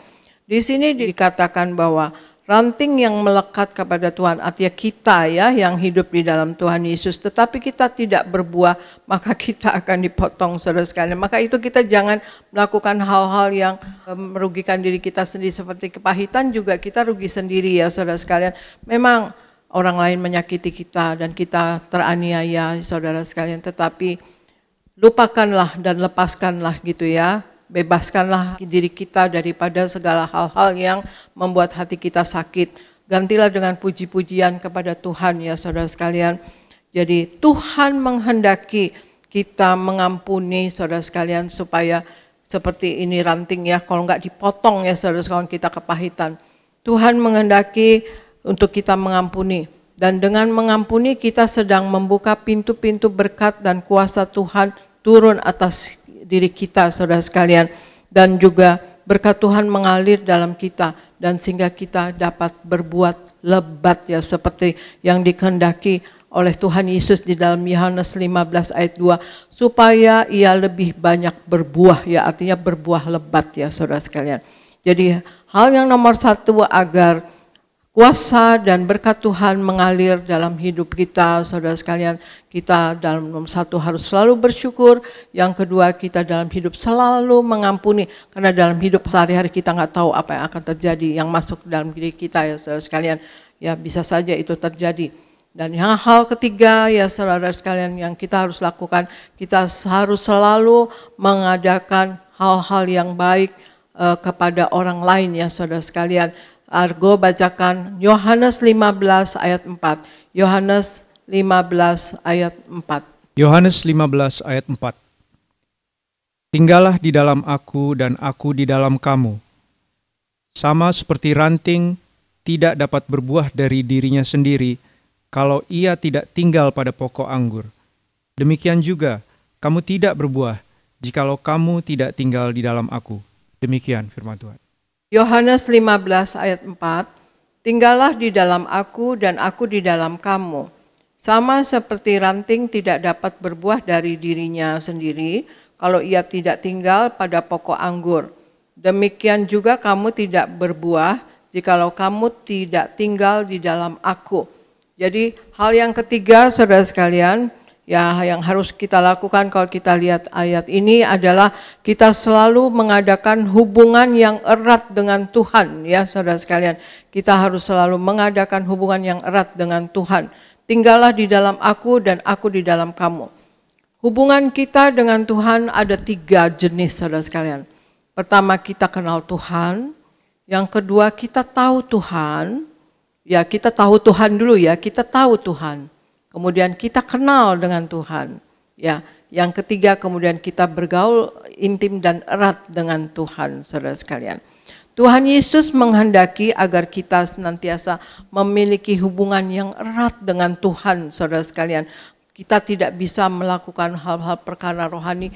Di sini dikatakan bahwa ranting yang melekat kepada Tuhan, artinya kita ya yang hidup di dalam Tuhan Yesus, tetapi kita tidak berbuah, maka kita akan dipotong saudara sekalian. Maka itu kita jangan melakukan hal-hal yang merugikan diri kita sendiri, seperti kepahitan juga kita rugi sendiri ya saudara sekalian. Memang orang lain menyakiti kita dan kita teraniaya saudara sekalian, tetapi lupakanlah dan lepaskanlah gitu ya. Bebaskanlah diri kita daripada segala hal-hal yang membuat hati kita sakit. Gantilah dengan puji-pujian kepada Tuhan ya saudara sekalian. Jadi Tuhan menghendaki kita mengampuni saudara sekalian, supaya seperti ini ranting ya, kalau enggak dipotong ya saudara sekalian kita kepahitan. Tuhan menghendaki untuk kita mengampuni. Dan dengan mengampuni kita sedang membuka pintu-pintu berkat dan kuasa Tuhan turun atas diri kita saudara sekalian, dan juga berkat Tuhan mengalir dalam kita, dan sehingga kita dapat berbuat lebat ya seperti yang dikehendaki oleh Tuhan Yesus di dalam Yohanes 15 ayat 2, supaya ia lebih banyak berbuah ya, artinya berbuah lebat ya saudara sekalian. Jadi hal yang nomor satu agar kuasa dan berkat Tuhan mengalir dalam hidup kita, saudara sekalian, kita dalam nomor satu harus selalu bersyukur. Yang kedua, kita dalam hidup selalu mengampuni, karena dalam hidup sehari-hari kita nggak tahu apa yang akan terjadi, yang masuk dalam diri kita ya saudara sekalian, ya bisa saja itu terjadi. Dan yang hal ketiga ya saudara sekalian yang kita harus lakukan, kita harus selalu mengadakan hal-hal yang baik kepada orang lain ya saudara sekalian. Argo bacakan Yohanes 15 ayat 4. Yohanes 15 ayat 4. Yohanes 15 ayat 4. Tinggallah di dalam aku dan aku di dalam kamu. Sama seperti ranting tidak dapat berbuah dari dirinya sendiri kalau ia tidak tinggal pada pokok anggur. Demikian juga kamu tidak berbuah jikalau kamu tidak tinggal di dalam aku. Demikian firman Tuhan. Yohanes 15 ayat 4, tinggallah di dalam aku dan aku di dalam kamu. Sama seperti ranting tidak dapat berbuah dari dirinya sendiri kalau ia tidak tinggal pada pokok anggur. Demikian juga kamu tidak berbuah jikalau kamu tidak tinggal di dalam aku. Jadi hal yang ketiga saudara sekalian, ya yang harus kita lakukan kalau kita lihat ayat ini adalah kita selalu mengadakan hubungan yang erat dengan Tuhan ya saudara sekalian. Kita harus selalu mengadakan hubungan yang erat dengan Tuhan. Tinggallah di dalam aku dan aku di dalam kamu. Hubungan kita dengan Tuhan ada 3 jenis saudara sekalian. Pertama kita kenal Tuhan. Yang kedua kita tahu Tuhan. Ya kita tahu Tuhan dulu ya, kita tahu Tuhan. Kemudian kita kenal dengan Tuhan. Ya, yang ketiga kemudian kita bergaul intim dan erat dengan Tuhan, saudara sekalian. Tuhan Yesus menghendaki agar kita senantiasa memiliki hubungan yang erat dengan Tuhan, saudara sekalian. Kita tidak bisa melakukan hal-hal perkara rohani,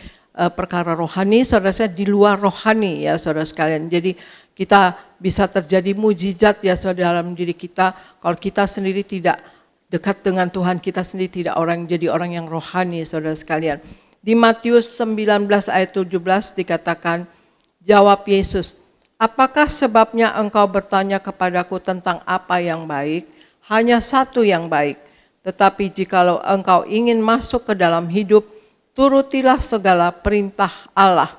saudara saya di luar rohani ya, saudara sekalian. Jadi kita bisa terjadi mujizat ya, saudara dalam diri kita kalau kita sendiri tidak dekat dengan Tuhan, kita sendiri tidak jadi orang yang rohani saudara sekalian. Di Matius 19 ayat 17 dikatakan, jawab Yesus, apakah sebabnya engkau bertanya kepadaku tentang apa yang baik? Hanya satu yang baik. Tetapi jikalau engkau ingin masuk ke dalam hidup, turutilah segala perintah Allah.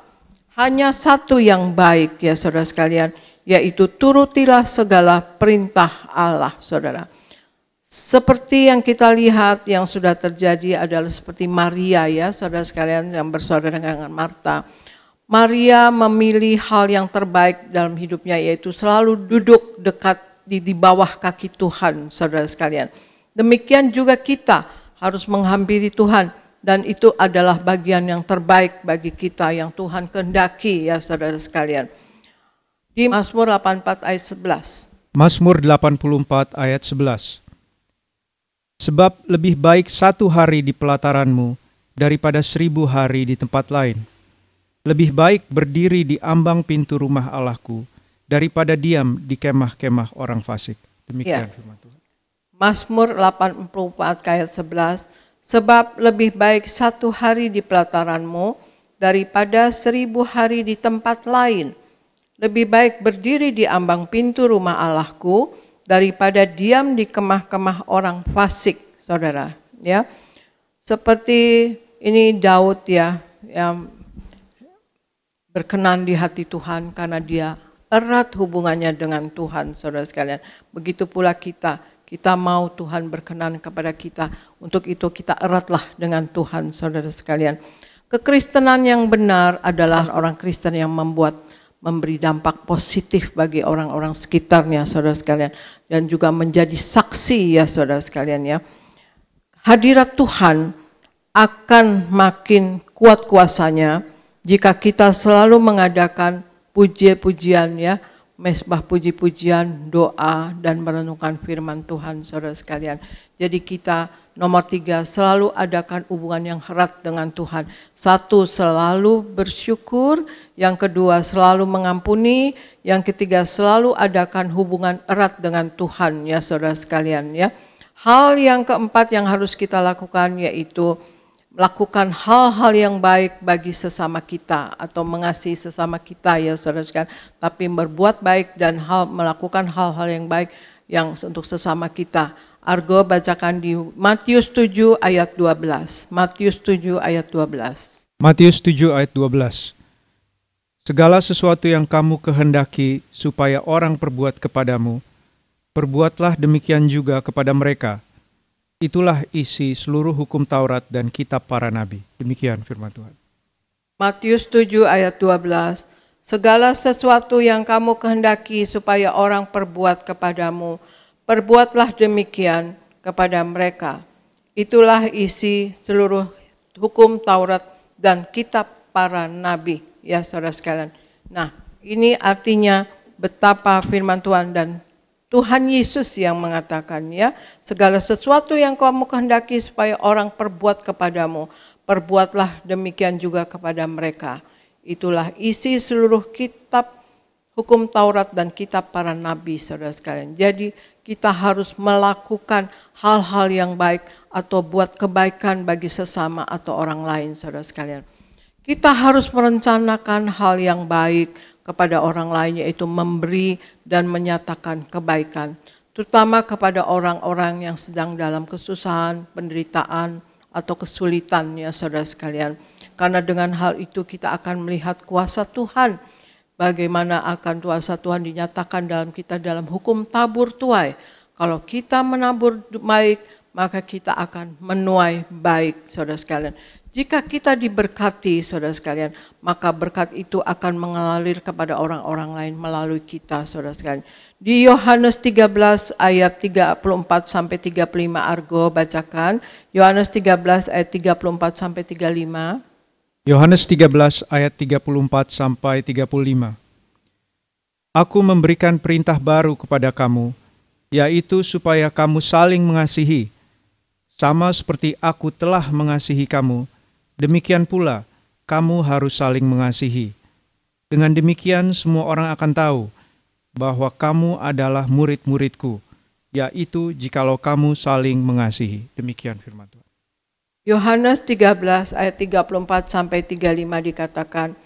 Hanya satu yang baik ya saudara sekalian, yaitu turutilah segala perintah Allah saudara. Seperti yang kita lihat yang sudah terjadi adalah seperti Maria ya saudara sekalian yang bersaudara dengan Marta. Maria memilih hal yang terbaik dalam hidupnya, yaitu selalu duduk dekat di bawah kaki Tuhan saudara sekalian. Demikian juga kita harus menghampiri Tuhan, dan itu adalah bagian yang terbaik bagi kita yang Tuhan kehendaki ya saudara sekalian. Di Mazmur 84 ayat 11. Mazmur 84 ayat 11. Sebab lebih baik satu hari di pelataranmu daripada 1000 hari di tempat lain. Lebih baik berdiri di ambang pintu rumah Allahku daripada diam di kemah-kemah orang fasik. Demikian firman Tuhan. Mazmur 84 ayat 11, sebab lebih baik 1 hari di pelataranmu daripada 1000 hari di tempat lain. Lebih baik berdiri di ambang pintu rumah Allahku daripada diam di kemah-kemah orang fasik, saudara. Ya, seperti ini Daud ya, yang berkenan di hati Tuhan karena dia erat hubungannya dengan Tuhan, saudara sekalian. Begitu pula kita mau Tuhan berkenan kepada kita. Untuk itu kita eratlah dengan Tuhan, saudara sekalian. Kekristenan yang benar adalah orang Kristen yang memberi dampak positif bagi orang-orang sekitarnya, saudara sekalian, dan juga menjadi saksi ya, saudara sekalian ya. Hadirat Tuhan akan makin kuat kuasanya jika kita selalu mengadakan puji-pujian ya, mesbah puji-pujian, doa, dan merenungkan firman Tuhan, saudara sekalian. Jadi kita nomor 3, selalu adakan hubungan yang erat dengan Tuhan. 1, selalu bersyukur. Yang kedua, selalu mengampuni. Yang ketiga, selalu adakan hubungan erat dengan Tuhan ya, saudara sekalian ya. Hal yang keempat yang harus kita lakukan yaitu melakukan hal-hal yang baik bagi sesama kita atau mengasihi sesama kita ya, saudara sekalian. Tapi berbuat baik dan melakukan hal-hal yang baik yang untuk sesama kita. Argo bacakan di Matius 7 ayat 12. Matius 7 ayat 12. Matius 7 ayat 12. Segala sesuatu yang kamu kehendaki supaya orang perbuat kepadamu, perbuatlah demikian juga kepada mereka. Itulah isi seluruh hukum Taurat dan kitab para nabi. Demikian firman Tuhan. Matius 7 ayat 12. Segala sesuatu yang kamu kehendaki supaya orang perbuat kepadamu, perbuatlah demikian kepada mereka. Itulah isi seluruh hukum Taurat dan kitab para nabi. Ya, saudara sekalian. Nah, ini artinya betapa firman Tuhan dan Tuhan Yesus yang mengatakan ya, segala sesuatu yang kamu kehendaki supaya orang perbuat kepadamu, perbuatlah demikian juga kepada mereka. Itulah isi seluruh kitab hukum Taurat dan kitab para nabi, saudara sekalian. Jadi kita harus melakukan hal-hal yang baik atau buat kebaikan bagi sesama atau orang lain, saudara sekalian. Kita harus merencanakan hal yang baik kepada orang lain, yaitu memberi dan menyatakan kebaikan, terutama kepada orang-orang yang sedang dalam kesusahan, penderitaan, atau kesulitan ya, saudara sekalian. Karena dengan hal itu kita akan melihat kuasa Tuhan, bagaimana akan kuasa Tuhan dinyatakan dalam kita dalam hukum tabur tuai. Kalau kita menabur baik, maka kita akan menuai baik, saudara sekalian. Jika kita diberkati, saudara sekalian, maka berkat itu akan mengalir kepada orang-orang lain melalui kita, saudara sekalian. Di Yohanes 13 ayat 34 sampai 35, Argo bacakan. Yohanes 13 ayat 34 sampai 35. Yohanes 13 ayat 34 sampai 35. Aku memberikan perintah baru kepada kamu, yaitu supaya kamu saling mengasihi. Sama seperti aku telah mengasihi kamu, demikian pula kamu harus saling mengasihi. Dengan demikian semua orang akan tahu bahwa kamu adalah murid-muridku, yaitu jikalau kamu saling mengasihi. Demikian firman Tuhan. Yohanes 13 ayat 34 sampai 35 dikatakan,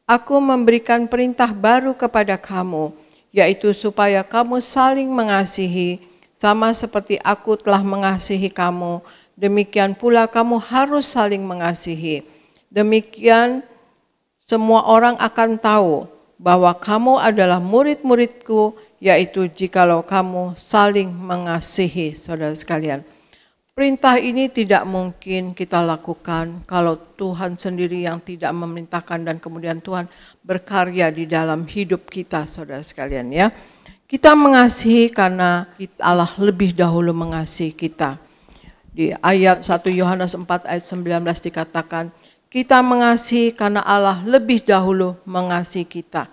Aku memberikan perintah baru kepada kamu, yaitu supaya kamu saling mengasihi, sama seperti aku telah mengasihi kamu, demikian pula kamu harus saling mengasihi. Demikian semua orang akan tahu bahwa kamu adalah murid-muridku, yaitu jikalau kamu saling mengasihi, saudara sekalian. Perintah ini tidak mungkin kita lakukan kalau Tuhan sendiri yang tidak memerintahkan dan kemudian Tuhan berkarya di dalam hidup kita, saudara sekalian ya. Kita mengasihi karena Allah lebih dahulu mengasihi kita. Di ayat 1 Yohanes 4 ayat 19 dikatakan, kita mengasihi karena Allah lebih dahulu mengasihi kita.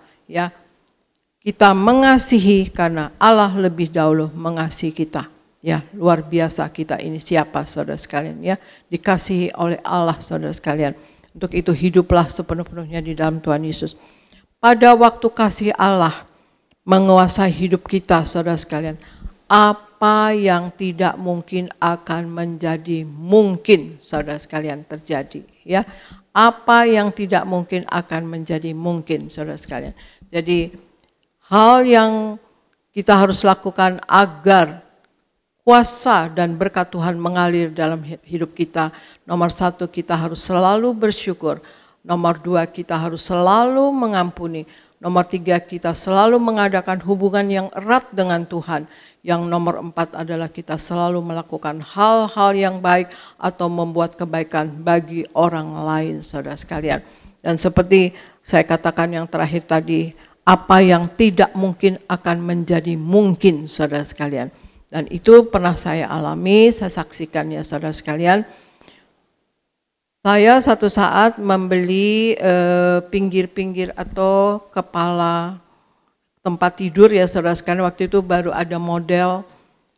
Kita mengasihi karena Allah lebih dahulu mengasihi kita. Ya, luar biasa kita ini siapa saudara sekalian ya, dikasihi oleh Allah saudara sekalian. Untuk itu hiduplah sepenuh-penuhnya di dalam Tuhan Yesus. Pada waktu kasih Allah menguasai hidup kita saudara sekalian, apa yang tidak mungkin akan menjadi mungkin saudara sekalian terjadi ya. Apa yang tidak mungkin akan menjadi mungkin saudara sekalian. Jadi hal yang kita harus lakukan agar kuasa dan berkat Tuhan mengalir dalam hidup kita. Nomor 1, kita harus selalu bersyukur. Nomor 2, kita harus selalu mengampuni. Nomor 3, kita selalu mengadakan hubungan yang erat dengan Tuhan. Yang nomor 4 adalah kita selalu melakukan hal-hal yang baik atau membuat kebaikan bagi orang lain, saudara sekalian. Dan seperti saya katakan yang terakhir tadi, apa yang tidak mungkin akan menjadi mungkin, saudara sekalian. Dan itu pernah saya alami, saya saksikan ya saudara sekalian. Saya satu saat membeli pinggir-pinggir atau kepala tempat tidur ya saudara sekalian. Waktu itu baru ada model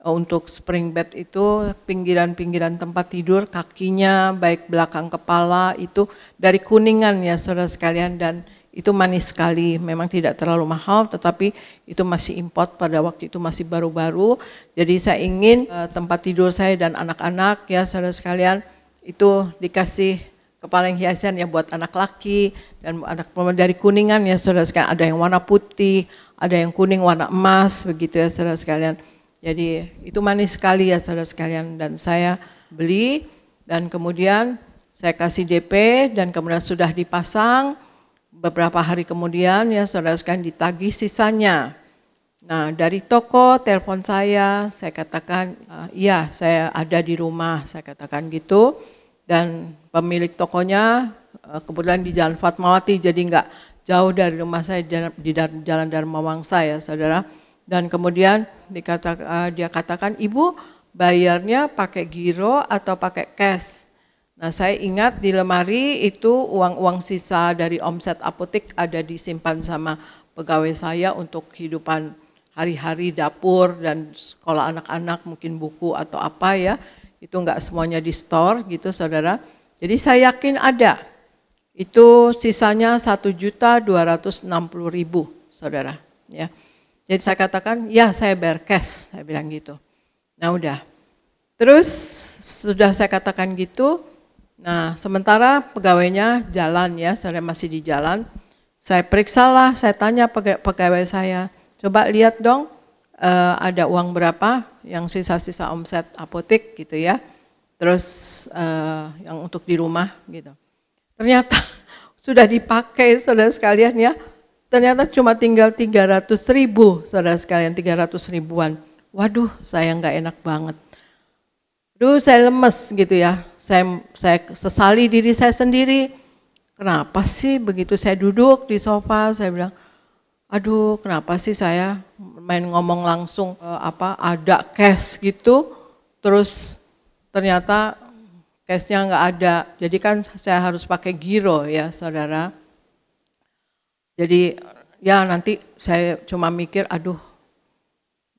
untuk spring bed itu, pinggiran-pinggiran tempat tidur, kakinya baik belakang kepala itu dari Kuningan ya saudara sekalian. Dan itu manis sekali, memang tidak terlalu mahal, tetapi itu masih import pada waktu itu, masih baru-baru. Jadi saya ingin tempat tidur saya dan anak-anak ya saudara sekalian, itu dikasih kepala yang hiasan ya buat anak laki dan anak perempuan dari Kuningan ya saudara sekalian. Ada yang warna putih, ada yang kuning warna emas, begitu ya saudara sekalian. Jadi itu manis sekali ya saudara sekalian, dan saya beli dan kemudian saya kasih DP dan kemudian sudah dipasang. Beberapa hari kemudian ya saudara sekalian ditagih sisanya. Nah dari toko telepon saya katakan iya saya ada di rumah, saya katakan gitu. Dan pemilik tokonya kebetulan di Jalan Fatmawati, jadi enggak jauh dari rumah saya di Jalan Dharma Wangsa ya saudara. Dan kemudian dia katakan, ibu bayarnya pakai giro atau pakai cash? Nah saya ingat di lemari itu uang-uang sisa dari omset apotek ada disimpan sama pegawai saya untuk kehidupan hari-hari dapur dan sekolah anak-anak, mungkin buku atau apa ya. Itu enggak semuanya di store gitu saudara. Jadi saya yakin ada. Itu sisanya 1.260.000 saudara ya. Jadi saya katakan ya saya bayar cash, saya bilang gitu. Nah udah. Terus sudah saya katakan gitu. Nah sementara pegawainya jalan ya, saudara masih di jalan. Saya periksalah, saya tanya pegawai saya, coba lihat dong ada uang berapa yang sisa-sisa omset apotek gitu ya. Terus yang untuk di rumah gitu. Ternyata sudah dipakai saudara sekalian ya. Ternyata cuma tinggal 300.000 saudara sekalian, 300 ribuan. Waduh saya nggak enak banget. Aduh saya lemes gitu ya, saya sesali diri saya sendiri. Kenapa sih begitu saya duduk di sofa, saya bilang, aduh kenapa sih saya main ngomong langsung ada cash gitu, terus ternyata cashnya nggak ada. Jadi kan saya harus pakai giro ya saudara. Jadi ya nanti saya cuma mikir, aduh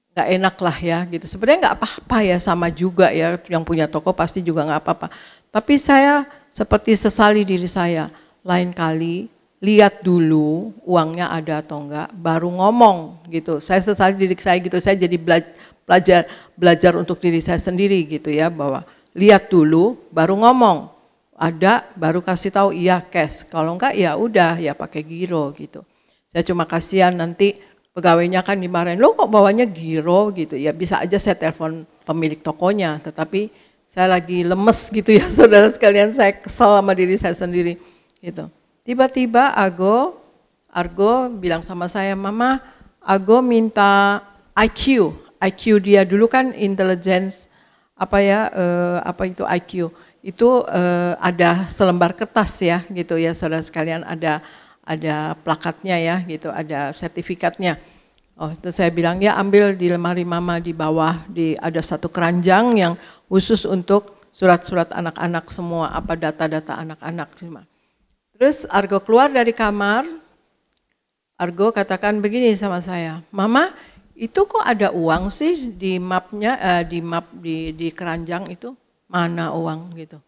nggak enak lah ya gitu. Sebenarnya nggak apa-apa ya, sama juga ya, yang punya toko pasti juga nggak apa-apa. Tapi saya seperti sesali diri saya, lain kali lihat dulu uangnya ada atau enggak, baru ngomong gitu. Saya sesali diri saya gitu, saya jadi belajar untuk diri saya sendiri gitu ya, bahwa lihat dulu baru ngomong, ada baru kasih tahu iya cash, kalau enggak ya udah ya pakai giro gitu. Saya cuma kasihan nanti pegawainya kan dimarahin, lo kok bawanya giro gitu ya, bisa aja saya telepon pemilik tokonya, tetapi saya lagi lemes gitu ya saudara sekalian, saya kesal sama diri saya sendiri gitu. Tiba-tiba Argo bilang sama saya, Mama, Argo minta IQ dia dulu kan intelligence apa itu IQ, itu ada selembar kertas ya gitu ya saudara sekalian, ada plakatnya ya gitu, ada sertifikatnya. Oh itu saya bilang ya ambil di lemari mama di bawah, ada satu keranjang yang khusus untuk surat-surat anak-anak semua, apa data-data anak-anak. Terus Argo keluar dari kamar, Argo katakan begini sama saya, Mama itu kok ada uang sih di mapnya, di keranjang itu, mana uang gitu.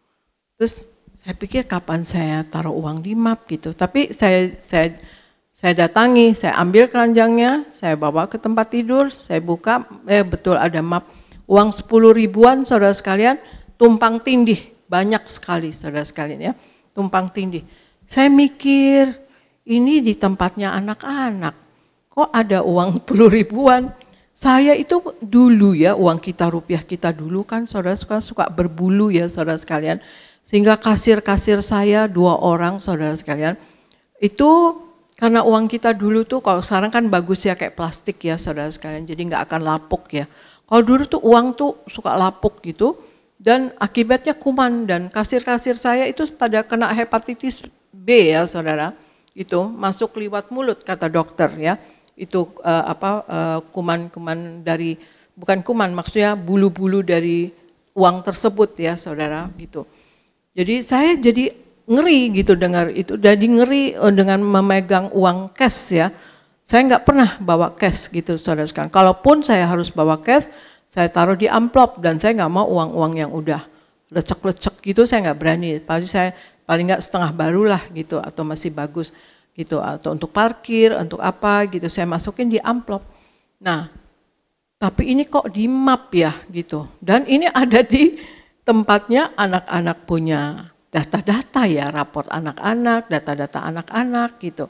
Terus saya pikir kapan saya taruh uang di map gitu. Tapi saya datangi, saya ambil keranjangnya, saya bawa ke tempat tidur, saya buka, betul ada map. Uang 10 ribuan saudara sekalian, tumpang tindih, banyak sekali saudara sekalian ya, tumpang tindih. Saya mikir, ini di tempatnya anak-anak, kok ada uang 10 ribuan. Saya itu dulu ya, uang kita rupiah kita dulu kan saudara suka berbulu ya saudara sekalian. Sehingga kasir-kasir saya 2 orang saudara sekalian, itu karena uang kita dulu tuh, kalau sekarang kan bagus ya kayak plastik ya saudara sekalian, jadi nggak akan lapuk ya. Kalau dulu tuh uang tuh suka lapuk gitu, dan akibatnya kuman, dan kasir-kasir saya itu pada kena hepatitis B ya saudara. Itu masuk liwat mulut kata dokter ya. Itu kuman-kuman dari, bukan kuman maksudnya bulu-bulu dari uang tersebut ya saudara gitu. Jadi saya jadi ngeri gitu dengar itu, jadi ngeri dengan memegang uang cash ya. Saya nggak pernah bawa cash gitu saudara sekalian. Kalaupun saya harus bawa cash, saya taruh di amplop, dan saya nggak mau uang-uang yang udah lecek-lecek gitu, saya nggak berani. Pasti saya paling nggak setengah baru lah gitu, atau masih bagus gitu, atau untuk parkir, untuk apa gitu, saya masukin di amplop. Nah, tapi ini kok di map ya gitu, dan ini ada di tempatnya anak-anak punya data-data ya, raport anak-anak, data-data anak-anak gitu.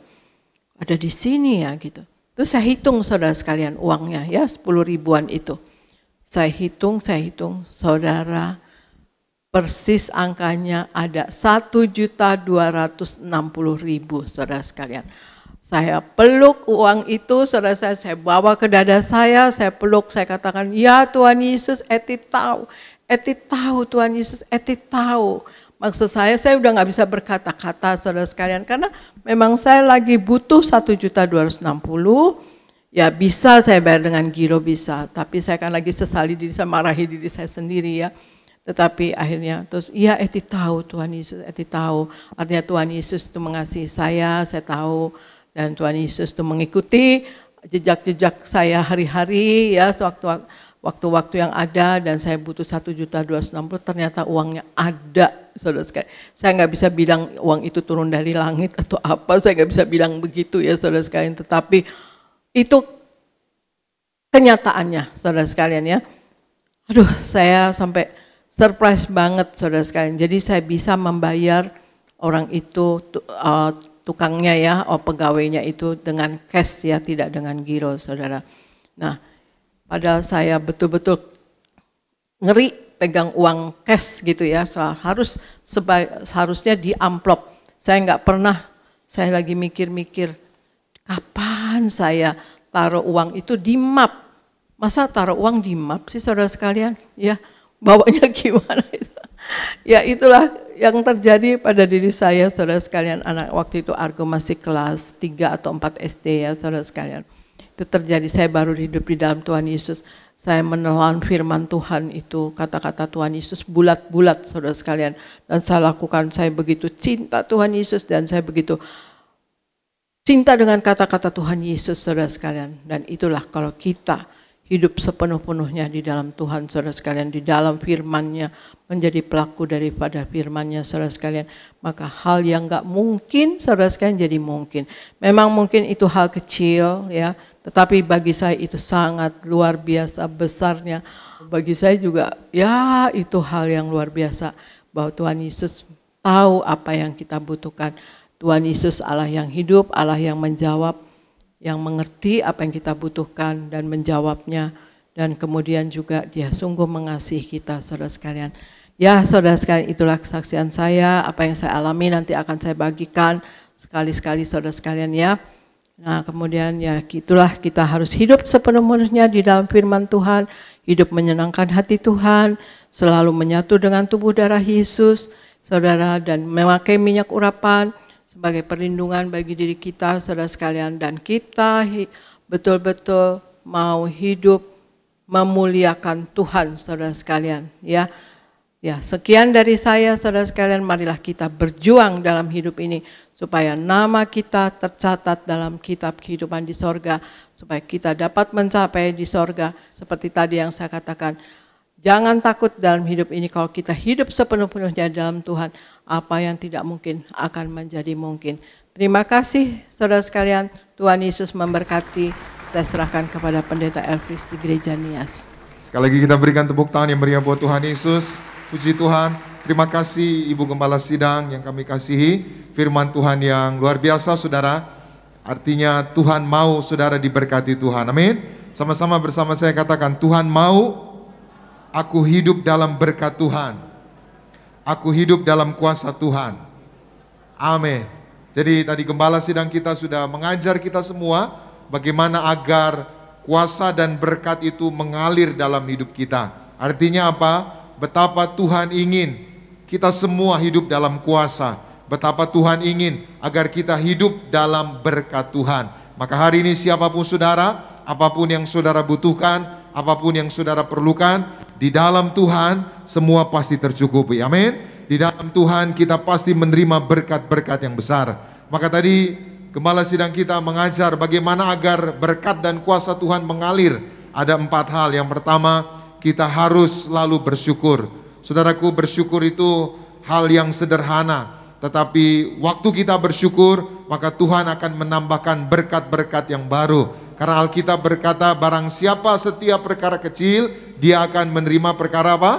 Ada di sini ya gitu. Terus saya hitung saudara sekalian uangnya ya, 10 ribuan itu. Saya hitung, saudara, persis angkanya ada 1.260.000 saudara sekalian. Saya peluk uang itu, saudara saya bawa ke dada saya peluk, saya katakan, ya Tuhan Yesus, Eti tahu Tuhan Yesus, Eti tahu. Maksud saya udah nggak bisa berkata-kata saudara sekalian, karena memang saya lagi butuh 1.260.000. Ya bisa saya bayar dengan giro bisa, tapi saya kan lagi sesali diri saya, marahi diri saya sendiri ya. Tetapi akhirnya terus iya Eti tahu Tuhan Yesus, Eti tahu. Artinya Tuhan Yesus itu mengasihi saya tahu. Dan Tuhan Yesus itu mengikuti jejak-jejak saya hari-hari ya, waktu-waktu yang ada, dan saya butuh 1.260.000, ternyata uangnya ada saudara sekalian. Saya nggak bisa bilang uang itu turun dari langit atau apa, saya nggak bisa bilang begitu ya saudara sekalian, tetapi itu kenyataannya saudara sekalian ya. Aduh, saya sampai surprise banget saudara sekalian. Jadi saya bisa membayar orang itu, tukangnya ya, pegawainya itu dengan cash ya, tidak dengan giro saudara. Nah, padahal saya betul-betul ngeri pegang uang cash gitu ya, seharusnya di amplop. Saya nggak pernah, saya lagi mikir-mikir, kapan saya taruh uang itu di map? Masa taruh uang di map sih saudara sekalian? Ya, bawanya gimana itu? Ya itulah yang terjadi pada diri saya saudara sekalian. Anak waktu itu Argo masih kelas 3 atau 4 SD ya saudara sekalian. Itu terjadi, saya baru hidup di dalam Tuhan Yesus. Saya menelan firman Tuhan itu, kata-kata Tuhan Yesus bulat-bulat saudara sekalian. Dan saya lakukan, saya begitu cinta Tuhan Yesus, dan saya begitu cinta dengan kata-kata Tuhan Yesus saudara sekalian. Dan itulah kalau kita hidup sepenuh-penuhnya di dalam Tuhan saudara sekalian, di dalam firman-Nya, menjadi pelaku daripada firman-Nya saudara sekalian, maka hal yang gak mungkin saudara sekalian jadi mungkin. Memang mungkin itu hal kecil ya, tetapi bagi saya itu sangat luar biasa besarnya. Bagi saya juga ya itu hal yang luar biasa, bahwa Tuhan Yesus tahu apa yang kita butuhkan. Tuhan Yesus Allah yang hidup, Allah yang menjawab, yang mengerti apa yang kita butuhkan dan menjawabnya, dan kemudian juga Dia sungguh mengasihi kita saudara sekalian. Ya saudara sekalian, itulah kesaksian saya, apa yang saya alami nanti akan saya bagikan sekali-sekali saudara sekalian ya. Nah kemudian ya itulah, kita harus hidup sepenuhnya di dalam firman Tuhan, hidup menyenangkan hati Tuhan, selalu menyatu dengan tubuh darah Yesus saudara, dan memakai minyak urapan sebagai perlindungan bagi diri kita saudara sekalian, dan kita betul-betul mau hidup memuliakan Tuhan saudara sekalian ya. Ya, sekian dari saya, saudara sekalian, marilah kita berjuang dalam hidup ini supaya nama kita tercatat dalam kitab kehidupan di sorga, supaya kita dapat mencapai di sorga. Seperti tadi yang saya katakan, jangan takut dalam hidup ini. Kalau kita hidup sepenuh-penuhnya dalam Tuhan, apa yang tidak mungkin akan menjadi mungkin. Terima kasih saudara sekalian, Tuhan Yesus memberkati. Saya serahkan kepada Pendeta Elvis di Gereja Nias. Sekali lagi kita berikan tepuk tangan yang meriah buat Tuhan Yesus. Puji Tuhan. Terima kasih Ibu Gembala Sidang yang kami kasihi. Firman Tuhan yang luar biasa saudara. Artinya Tuhan mau saudara diberkati Tuhan. Amin. Sama-sama bersama saya katakan, Tuhan mau aku hidup dalam berkat Tuhan. Aku hidup dalam kuasa Tuhan. Amin. Jadi tadi Gembala Sidang kita sudah mengajar kita semua bagaimana agar kuasa dan berkat itu mengalir dalam hidup kita. Artinya apa? Betapa Tuhan ingin kita semua hidup dalam kuasa. Betapa Tuhan ingin agar kita hidup dalam berkat Tuhan. Maka hari ini siapapun saudara, apapun yang saudara butuhkan, apapun yang saudara perlukan, di dalam Tuhan semua pasti tercukupi. Amin. Di dalam Tuhan kita pasti menerima berkat-berkat yang besar. Maka tadi Gembala Sidang kita mengajar bagaimana agar berkat dan kuasa Tuhan mengalir. Ada 4 hal. Yang pertama, kita harus selalu bersyukur. Saudaraku, bersyukur itu hal yang sederhana. Tetapi waktu kita bersyukur, maka Tuhan akan menambahkan berkat-berkat yang baru. Karena Alkitab berkata, barang siapa setiap perkara kecil, dia akan menerima perkara apa?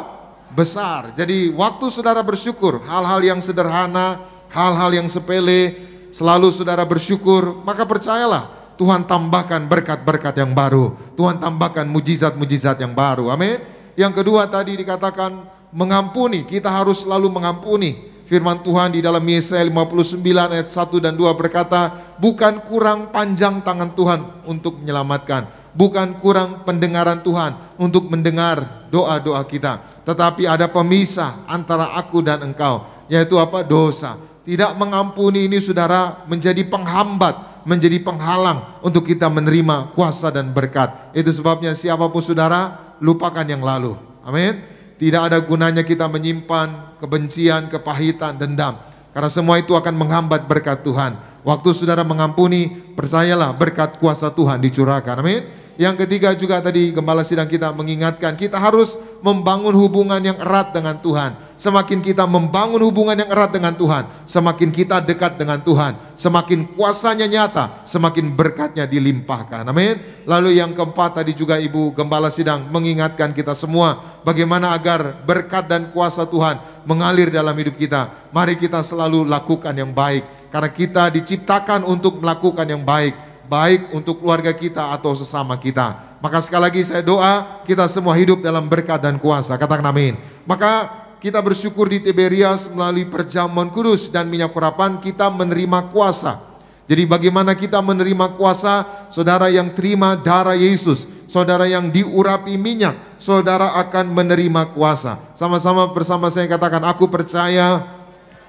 Besar. Jadi waktu saudara bersyukur, hal-hal yang sederhana, hal-hal yang sepele, selalu saudara bersyukur, maka percayalah, Tuhan tambahkan berkat-berkat yang baru. Tuhan tambahkan mujizat-mujizat yang baru. Amin. Yang kedua tadi dikatakan mengampuni. Kita harus selalu mengampuni. Firman Tuhan di dalam Yesaya 59 ayat 1 dan 2 berkata, bukan kurang panjang tangan Tuhan untuk menyelamatkan, bukan kurang pendengaran Tuhan untuk mendengar doa-doa kita, tetapi ada pemisah antara aku dan engkau, yaitu apa? Dosa. Tidak mengampuni ini saudara menjadi penghambat, menjadi penghalang untuk kita menerima kuasa dan berkat. Itu sebabnya siapapun saudara, lupakan yang lalu. Amin. Tidak ada gunanya kita menyimpan kebencian, kepahitan, dendam, karena semua itu akan menghambat berkat Tuhan. Waktu saudara mengampuni, percayalah berkat kuasa Tuhan dicurahkan. Amin. Yang ketiga juga tadi Gembala Sidang kita mengingatkan, kita harus membangun hubungan yang erat dengan Tuhan. Semakin kita membangun hubungan yang erat dengan Tuhan, semakin kita dekat dengan Tuhan, semakin kuasanya nyata, semakin berkatnya dilimpahkan. Amin. Lalu yang keempat tadi juga Ibu Gembala Sidang mengingatkan kita semua bagaimana agar berkat dan kuasa Tuhan mengalir dalam hidup kita. Mari kita selalu lakukan yang baik, karena kita diciptakan untuk melakukan yang baik, baik untuk keluarga kita atau sesama kita. Maka sekali lagi saya doa kita semua hidup dalam berkat dan kuasa. Katakan amin. Maka kita bersyukur di Tiberias melalui perjamuan kudus dan minyak urapan kita menerima kuasa. Jadi bagaimana kita menerima kuasa? Saudara yang terima darah Yesus, saudara yang diurapi minyak, saudara akan menerima kuasa. Sama-sama bersama saya katakan, aku percaya,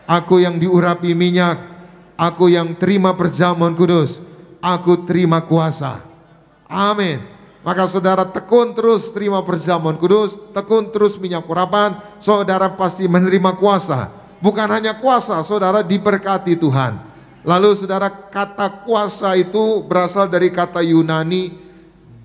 aku yang diurapi minyak, aku yang terima perjamuan kudus, aku terima kuasa. Amin. Maka saudara tekun terus terima perjamuan kudus, tekun terus minyak urapan, saudara pasti menerima kuasa. Bukan hanya kuasa, saudara diberkati Tuhan. Lalu saudara, kata kuasa itu berasal dari kata Yunani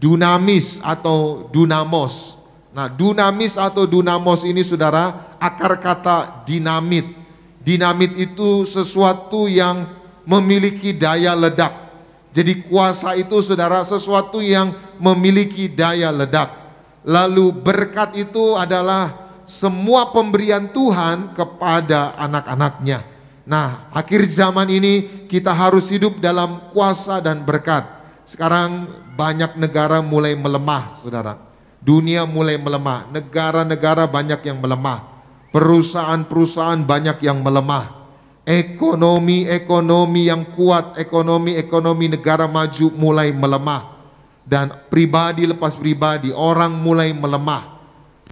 dunamis atau dunamos. Nah, dunamis atau dunamos ini saudara akar kata dinamit. Dinamit itu sesuatu yang memiliki daya ledak. Jadi kuasa itu saudara sesuatu yang memiliki daya ledak. Lalu berkat itu adalah semua pemberian Tuhan kepada anak-anaknya. Nah, akhir zaman ini kita harus hidup dalam kuasa dan berkat. Sekarang banyak negara mulai melemah saudara. Dunia mulai melemah, negara-negara banyak yang melemah, perusahaan-perusahaan banyak yang melemah. Ekonomi yang kuat, ekonomi negara maju mulai melemah. Dan pribadi lepas pribadi, orang mulai melemah.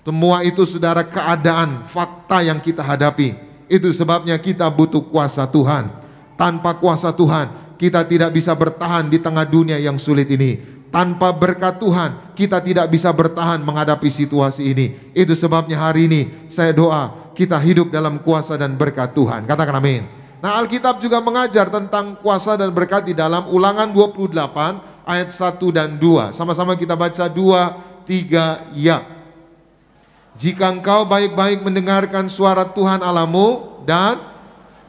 Semua itu saudara keadaan, fakta yang kita hadapi. Itu sebabnya kita butuh kuasa Tuhan. Tanpa kuasa Tuhan, kita tidak bisa bertahan di tengah dunia yang sulit ini. Tanpa berkat Tuhan, kita tidak bisa bertahan menghadapi situasi ini. Itu sebabnya hari ini saya doa kita hidup dalam kuasa dan berkat Tuhan. Katakan amin. Nah, Alkitab juga mengajar tentang kuasa dan berkat di dalam Ulangan 28 ayat 1 dan 2. Sama-sama kita baca 2, 3, ya. Jika engkau baik-baik mendengarkan suara Tuhan Allahmu dan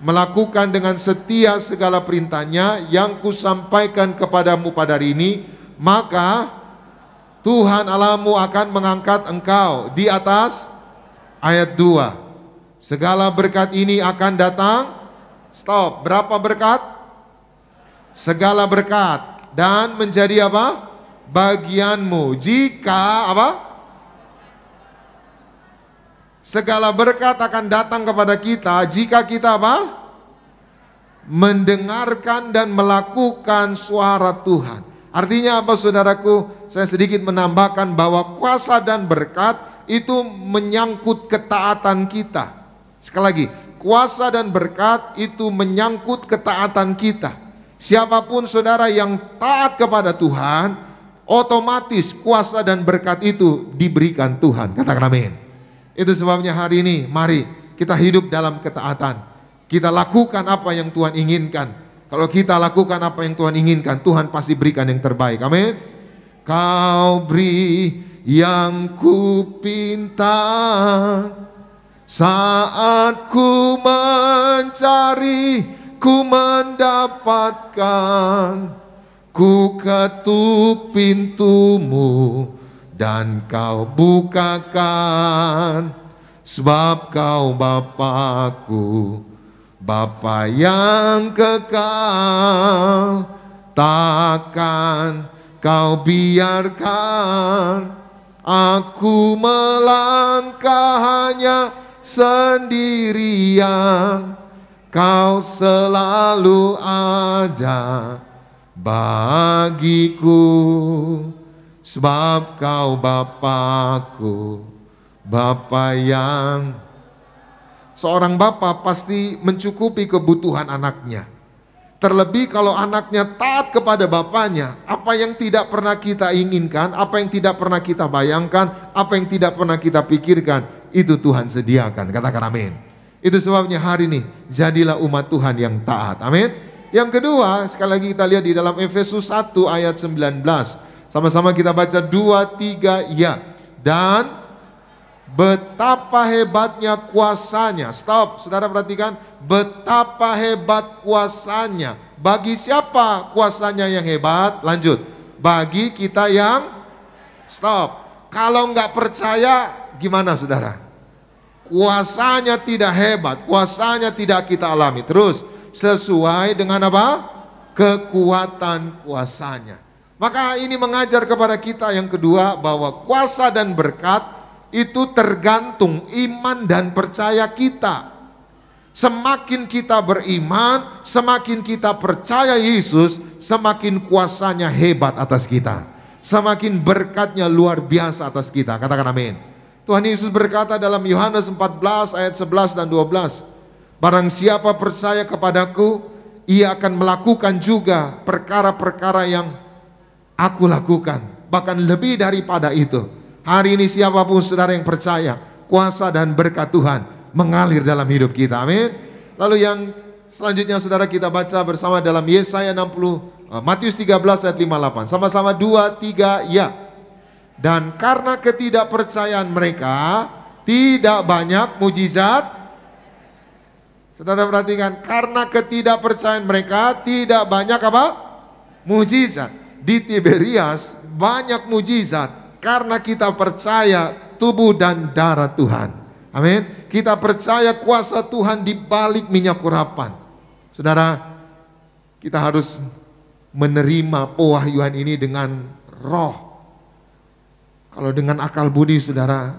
melakukan dengan setia segala perintahnya yang kusampaikan kepadamu pada hari ini, maka Tuhan Allahmu akan mengangkat engkau di atas. Ayat 2, segala berkat ini akan datang. Stop. Berapa berkat? Segala berkat. Dan menjadi apa? Bagianmu. Jika apa? Segala berkat akan datang kepada kita jika kita apa? Mendengarkan dan melakukan suara Tuhan. Artinya apa, saudaraku? Saya sedikit menambahkan bahwa kuasa dan berkat itu menyangkut ketaatan kita. Sekali lagi, kuasa dan berkat itu menyangkut ketaatan kita. Siapapun saudara yang taat kepada Tuhan, otomatis kuasa dan berkat itu diberikan Tuhan. Katakan amin. Itu sebabnya hari ini mari kita hidup dalam ketaatan. Kita lakukan apa yang Tuhan inginkan. Kalau kita lakukan apa yang Tuhan inginkan, Tuhan pasti berikan yang terbaik. Amin. Kau beri yang kupinta saat ku mencari, ku mendapatkan. Ku ketuk pintumu dan kau bukakan, sebab kau Bapa-Ku, Bapa yang kekal. Takkan kau biarkan aku melangkah hanya sendirian. Kau selalu ada bagiku, sebab kau Bapa-Ku, Bapa yang. Seorang bapa pasti mencukupi kebutuhan anaknya. Terlebih kalau anaknya taat kepada bapaknya, apa yang tidak pernah kita inginkan, apa yang tidak pernah kita bayangkan, apa yang tidak pernah kita pikirkan, itu Tuhan sediakan. Katakan amin. Itu sebabnya hari ini jadilah umat Tuhan yang taat. Amin. Yang kedua, sekali lagi kita lihat di dalam Efesus 1 ayat 19. Sama-sama kita baca 2, 3, ya. Dan betapa hebatnya kuasanya. Stop, saudara perhatikan. Betapa hebat kuasanya. Bagi siapa kuasanya yang hebat? Lanjut. Bagi kita yang. Stop. Kalau nggak percaya gimana saudara? Kuasanya tidak hebat, kuasanya tidak kita alami. Terus, sesuai dengan apa? Kekuatan kuasanya. Maka ini mengajar kepada kita yang kedua bahwa kuasa dan berkat itu tergantung iman dan percaya kita. Semakin kita beriman, semakin kita percaya Yesus, semakin kuasanya hebat atas kita. Semakin berkatnya luar biasa atas kita. Katakan amin. Tuhan Yesus berkata dalam Yohanes 14 ayat 11 dan 12. Barang siapa percaya kepadaku, ia akan melakukan juga perkara-perkara yang aku lakukan. Bahkan lebih daripada itu. Hari ini siapapun saudara yang percaya, kuasa dan berkat Tuhan mengalir dalam hidup kita. Amin. Lalu yang selanjutnya saudara kita baca bersama dalam Yesaya 60, Matius 13 ayat 58. Sama-sama 2, 3, ya. Dan karena ketidakpercayaan mereka, tidak banyak mujizat. Saudara perhatikan, karena ketidakpercayaan mereka, tidak banyak apa? Mujizat. Di Tiberias banyak mujizat karena kita percaya tubuh dan darah Tuhan. Amin. Kita percaya kuasa Tuhan di balik minyak urapan. Saudara, kita harus menerima pewahyuan ini dengan roh. Kalau dengan akal budi saudara,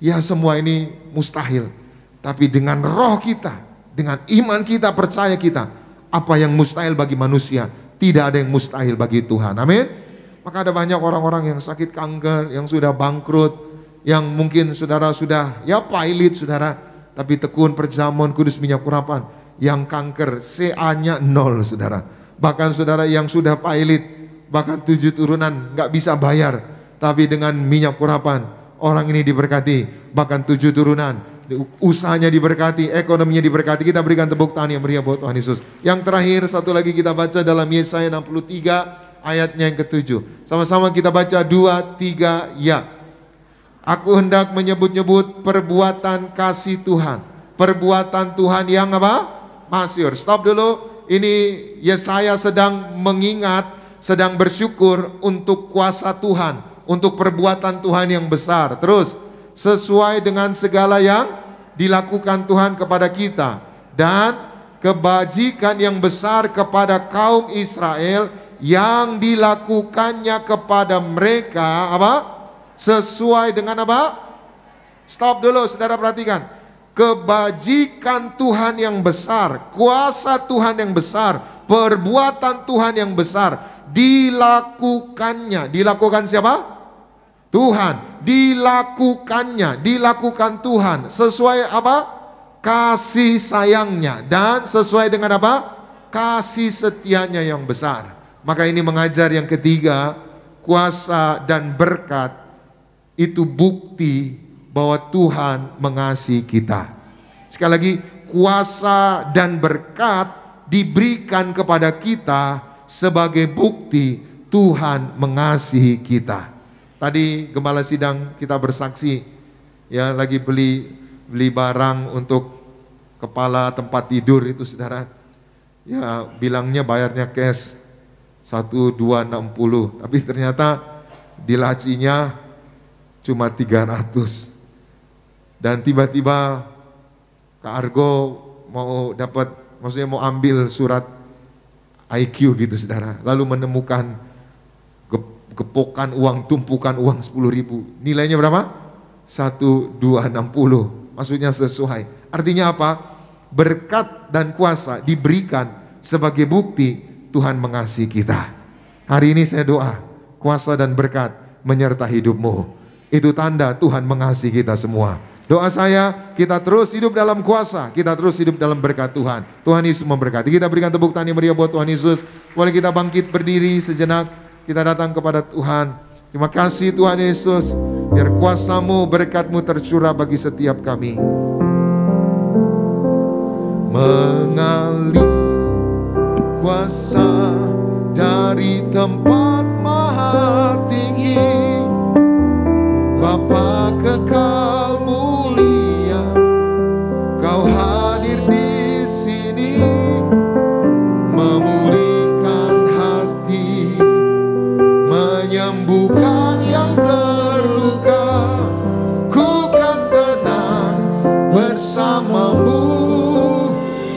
ya semua ini mustahil. Tapi dengan roh kita, dengan iman kita, percaya kita, apa yang mustahil bagi manusia, tidak ada yang mustahil bagi Tuhan. Amin. Maka ada banyak orang-orang yang sakit kanker, yang sudah bangkrut, yang mungkin saudara sudah ya pailit saudara, tapi tekun perjamuan kudus minyak urapan. Yang kanker CA-nya 0 saudara. Bahkan saudara yang sudah pailit, bahkan 7 turunan nggak bisa bayar, tapi dengan minyak urapan orang ini diberkati, bahkan 7 turunan, usahanya diberkati, ekonominya diberkati. Kita berikan tepuk tangan yang meriah buat Tuhan Yesus. Yang terakhir satu lagi kita baca dalam Yesaya 63 ayatnya yang ke-7. Sama-sama kita baca 2, 3, ya. Aku hendak menyebut-nyebut perbuatan kasih Tuhan, perbuatan Tuhan yang apa? Masyhur. Stop dulu. Ini Yesaya sedang mengingat, sedang bersyukur untuk kuasa Tuhan, untuk perbuatan Tuhan yang besar. Terus, sesuai dengan segala yang dilakukan Tuhan kepada kita dan kebajikan yang besar kepada kaum Israel yang dilakukannya kepada mereka, apa? Sesuai dengan apa? Stop dulu, saudara perhatikan. Kebajikan Tuhan yang besar, kuasa Tuhan yang besar, perbuatan Tuhan yang besar dilakukannya. Dilakukan siapa? Tuhan. Dilakukan Tuhan sesuai apa? Kasih sayangnya dan sesuai dengan apa? Kasih setianya yang besar. Maka ini mengajar yang ketiga, kuasa dan berkat itu bukti bahwa Tuhan mengasihi kita. Sekali lagi, kuasa dan berkat diberikan kepada kita sebagai bukti Tuhan mengasihi kita. Tadi gembala sidang kita bersaksi, ya, lagi beli barang untuk kepala tempat tidur itu, saudara. Ya, bilangnya bayarnya cash 1.260, tapi ternyata di lacinya cuma 300. Dan tiba-tiba Kak Argo mau dapat, maksudnya mau ambil surat IQ gitu, saudara. Lalu menemukan gepokan uang, tumpukan uang 10.000. Nilainya berapa? 1.260. Maksudnya sesuai. Artinya apa? Berkat dan kuasa diberikan sebagai bukti Tuhan mengasihi kita. Hari ini saya doa, kuasa dan berkat menyertai hidupmu. Itu tanda Tuhan mengasihi kita semua. Doa saya, kita terus hidup dalam kuasa, kita terus hidup dalam berkat Tuhan. Tuhan Yesus memberkati. Kita berikan tepuk tangan yang meriah buat Tuhan Yesus. Boleh kita bangkit berdiri sejenak, kita datang kepada Tuhan. Terima kasih Tuhan Yesus, biar kuasa-Mu, berkat-Mu tercurah bagi setiap kami. Mengalir kuasa dari tempat maha tinggi, Bapa kekal mulia, Kau hadir di sini, memulihkan hati, menyembuhkan yang terluka. Ku kan tenang bersama-Mu,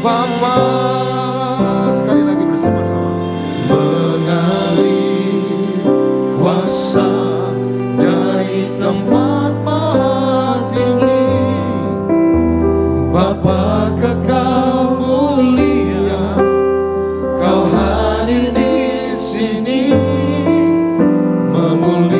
Bapa. Sekali lagi bersama-sama. Mengalir kuasa dari tempat maha tinggi, Bapa kekal mulia, Kau hadir di sini, memulihkan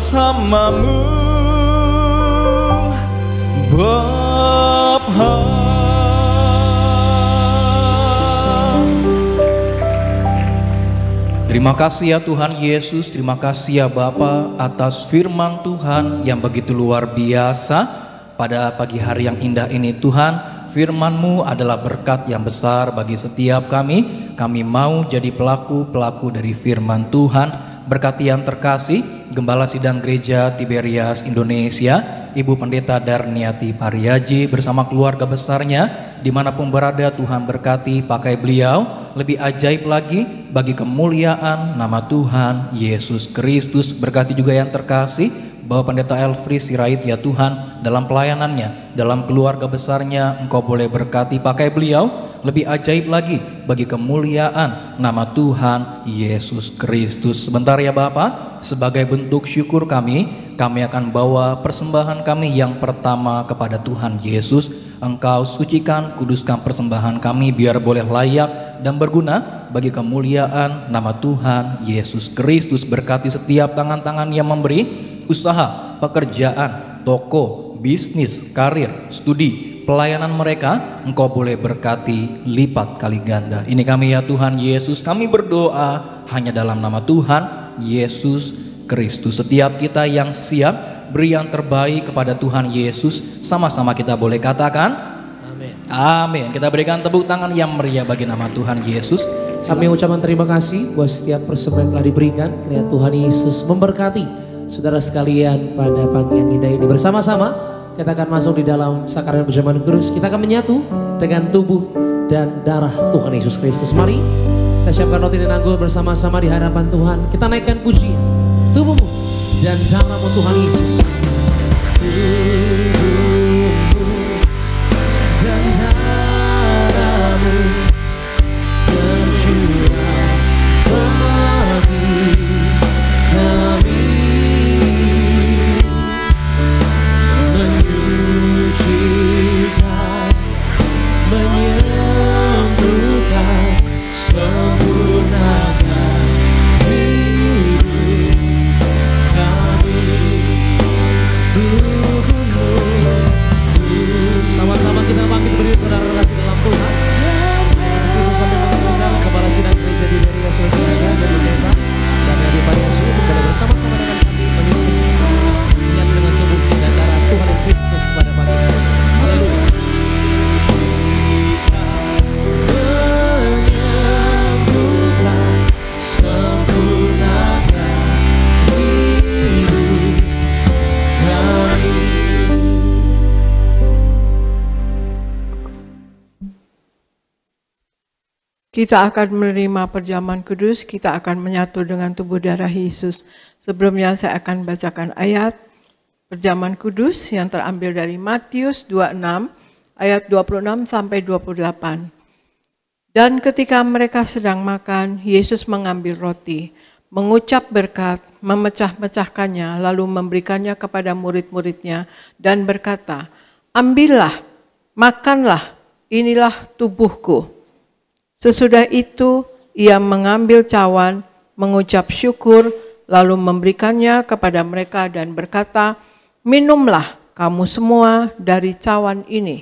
bersamamu Bapa. Terima kasih ya Tuhan Yesus, terima kasih ya Bapa atas firman Tuhan yang begitu luar biasa pada pagi hari yang indah ini Tuhan. Firman-Mu adalah berkat yang besar bagi setiap kami. Kami mau jadi pelaku-pelaku dari firman Tuhan. Berkati yang terkasih Gembala Sidang Gereja Tiberias Indonesia, Ibu Pendeta Darniati Pariaji bersama keluarga besarnya, dimanapun berada Tuhan berkati, pakai beliau lebih ajaib lagi bagi kemuliaan nama Tuhan Yesus Kristus. Berkati juga yang terkasih Bapak Pendeta Elfri Sirait ya Tuhan, dalam pelayanannya, dalam keluarga besarnya, Engkau boleh berkati, pakai beliau lebih ajaib lagi bagi kemuliaan nama Tuhan Yesus Kristus. Sebentar ya Bapak, sebagai bentuk syukur kami akan bawa persembahan kami yang pertama kepada Tuhan Yesus. Engkau sucikan, kuduskan persembahan kami biar boleh layak dan berguna bagi kemuliaan nama Tuhan Yesus Kristus. Berkati setiap tangan-tangan yang memberi, usaha, pekerjaan, toko, bisnis, karir, studi, pelayanan mereka, Engkau boleh berkati lipat kali ganda. Ini kami ya Tuhan Yesus, kami berdoa hanya dalam nama Tuhan Yesus Kristus. Setiap kita yang siap beri yang terbaik kepada Tuhan Yesus, sama-sama kita boleh katakan Amin. Amin. Kita berikan tepuk tangan yang meriah bagi nama Tuhan Yesus. Kami ucapkan terima kasih buat setiap persembahan yang telah diberikan. Kiranya Tuhan Yesus memberkati saudara sekalian pada pagi yang indah ini. Bersama-sama kita akan masuk di dalam sakramen perjamuan kudus. Kita akan menyatu dengan tubuh dan darah Tuhan Yesus Kristus. Mari kita siapkan roti dan anggur bersama-sama di hadapan Tuhan. Kita naikkan pujian, tubuhmu dan darahmu Tuhan Yesus. Tubuhmu dan darahmu tercurah bagi kami, menyucikan, menyembuhkan, sempurnakan hidup kami. Tubuhmu, sama-sama kita bangkit berdiri saudara kasih dalam Tuhan. Yesus sampai mengundang Kepala Sidang Gereja Tiberias Indonesia dan Pendeta dan yang dipariasi untuk bersama-sama dengan kami menyatu dengan tubuh dan darah Tuhan Yesus Kristus pada pagi hari. Haleluya. Menyembuhkan, sempurnakan hidup kami. Kita akan menerima perjamuan kudus, kita akan menyatu dengan tubuh darah Yesus. Sebelumnya saya akan bacakan ayat perjamuan kudus yang terambil dari Matius 26 ayat 26 sampai 28. Dan ketika mereka sedang makan, Yesus mengambil roti, mengucap berkat, memecah-mecahkannya, lalu memberikannya kepada murid-muridnya dan berkata, "Ambillah, makanlah, inilah tubuhku." Sesudah itu, ia mengambil cawan, mengucap syukur, lalu memberikannya kepada mereka dan berkata, "Minumlah kamu semua dari cawan ini.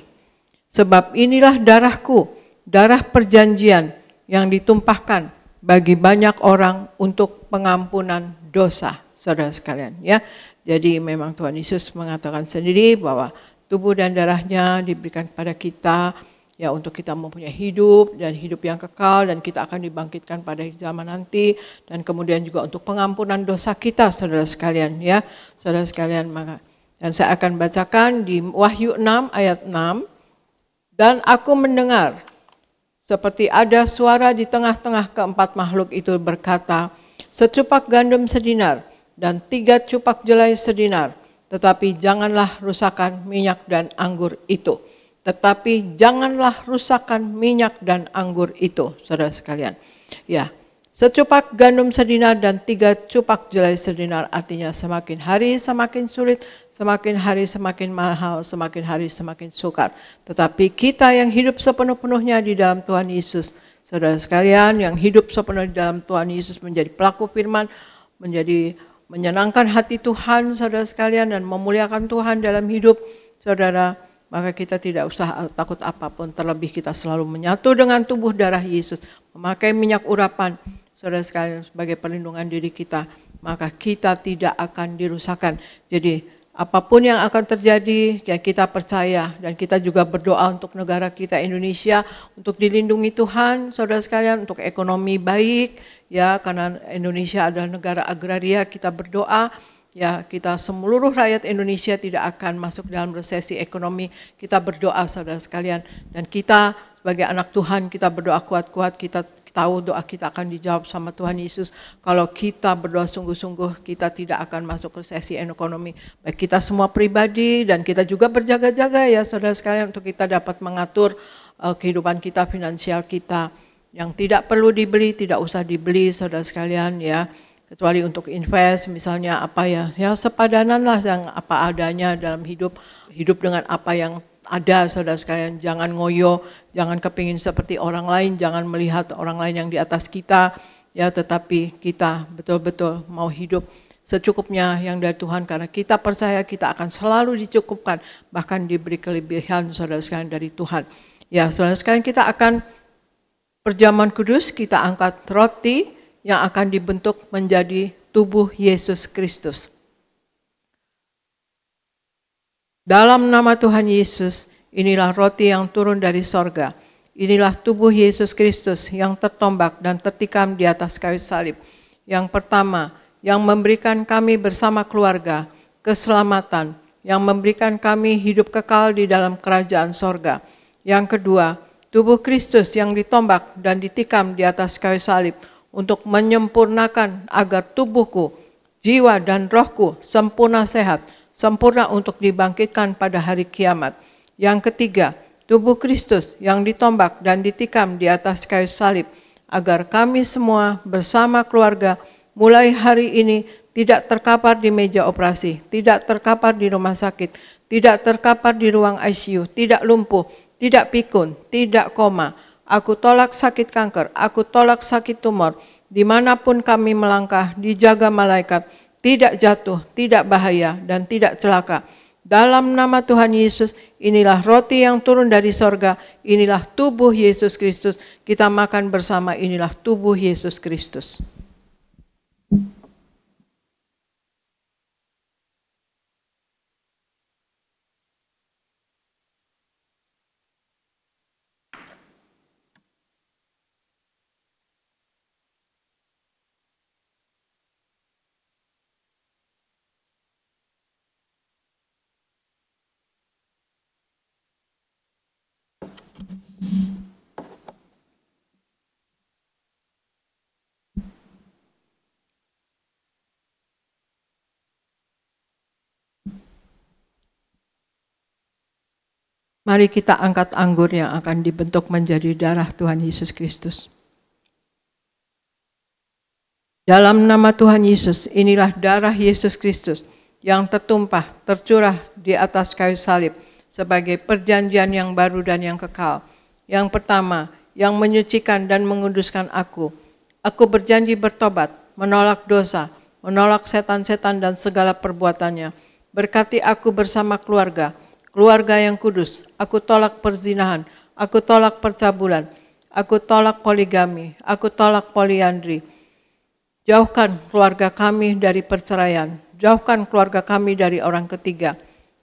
Sebab inilah darahku, darah perjanjian yang ditumpahkan bagi banyak orang untuk pengampunan dosa." Saudara sekalian ya. Jadi memang Tuhan Yesus mengatakan sendiri bahwa tubuh dan darahnya diberikan kepada kita ya untuk kita mempunyai hidup dan hidup yang kekal, dan kita akan dibangkitkan pada zaman nanti, dan kemudian juga untuk pengampunan dosa kita saudara sekalian ya. Saudara sekalian, maka dan saya akan bacakan di Wahyu 6 ayat 6. Dan aku mendengar seperti ada suara di tengah-tengah keempat makhluk itu berkata, "Secupak gandum sedinar dan 3 cupak jelai sedinar, tetapi janganlah rusakkan minyak dan anggur itu." Tetapi janganlah rusakkan minyak dan anggur itu, saudara sekalian. Ya, secupak gandum sedinar dan 3 cupak jelai sedinar artinya semakin hari semakin sulit, semakin hari semakin mahal, semakin hari semakin sukar. Tetapi kita yang hidup sepenuh-penuhnya di dalam Tuhan Yesus, saudara sekalian, yang hidup sepenuhnya di dalam Tuhan Yesus menjadi pelaku firman, menjadi menyenangkan hati Tuhan, saudara sekalian, dan memuliakan Tuhan dalam hidup saudara, maka kita tidak usah takut apapun. Terlebih kita selalu menyatu dengan tubuh darah Yesus, memakai minyak urapan, saudara sekalian, sebagai perlindungan diri kita, maka kita tidak akan dirusakkan. Jadi apapun yang akan terjadi, ya kita percaya dan kita juga berdoa untuk negara kita Indonesia, untuk dilindungi Tuhan, saudara sekalian, untuk ekonomi baik, ya karena Indonesia adalah negara agraria, kita berdoa, ya kita seluruh rakyat Indonesia tidak akan masuk dalam resesi ekonomi, kita berdoa saudara sekalian, dan kita sebagai anak Tuhan kita berdoa kuat-kuat, kita tahu doa kita akan dijawab sama Tuhan Yesus. Kalau kita berdoa sungguh-sungguh, kita tidak akan masuk resesi ekonomi. Baik kita semua pribadi dan kita juga berjaga-jaga ya saudara sekalian, untuk kita dapat mengatur kehidupan kita, finansial kita. Yang tidak perlu dibeli, tidak usah dibeli saudara sekalian ya. Kecuali untuk invest misalnya apa ya sepadanan lah yang apa adanya dalam hidup dengan apa yang ada saudara sekalian. Jangan ngoyo, jangan kepingin seperti orang lain, jangan melihat orang lain yang di atas kita, ya tetapi kita betul-betul mau hidup secukupnya yang dari Tuhan, karena kita percaya kita akan selalu dicukupkan, bahkan diberi kelebihan saudara sekalian dari Tuhan. Ya saudara sekalian, kita akan perjamuan kudus, kita angkat roti yang akan dibentuk menjadi tubuh Yesus Kristus. Dalam nama Tuhan Yesus, inilah roti yang turun dari sorga. Inilah tubuh Yesus Kristus yang tertombak dan tertikam di atas kayu salib. Yang pertama, yang memberikan kami bersama keluarga keselamatan, yang memberikan kami hidup kekal di dalam kerajaan sorga. Yang kedua, tubuh Kristus yang ditombak dan ditikam di atas kayu salib untuk menyempurnakan agar tubuhku, jiwa dan rohku sempurna sehat, sempurna untuk dibangkitkan pada hari kiamat. Yang ketiga, tubuh Kristus yang ditombak dan ditikam di atas kayu salib, agar kami semua bersama keluarga mulai hari ini tidak terkapar di meja operasi, tidak terkapar di rumah sakit, tidak terkapar di ruang ICU, tidak lumpuh, tidak pikun, tidak koma. Aku tolak sakit kanker, aku tolak sakit tumor, dimanapun kami melangkah, dijaga malaikat, tidak jatuh, tidak bahaya, dan tidak celaka. Dalam nama Tuhan Yesus, inilah roti yang turun dari sorga, inilah tubuh Yesus Kristus. Kita makan bersama, inilah tubuh Yesus Kristus. Mari kita angkat anggur yang akan dibentuk menjadi darah Tuhan Yesus Kristus. Dalam nama Tuhan Yesus, inilah darah Yesus Kristus yang tertumpah, tercurah di atas kayu salib sebagai perjanjian yang baru dan yang kekal. Yang pertama, yang menyucikan dan menguduskan aku. Aku berjanji bertobat, menolak dosa, menolak setan-setan dan segala perbuatannya. Berkati aku bersama keluarga yang kudus. Aku tolak perzinahan, aku tolak percabulan, aku tolak poligami, aku tolak poliandri. Jauhkan keluarga kami dari perceraian, jauhkan keluarga kami dari orang ketiga.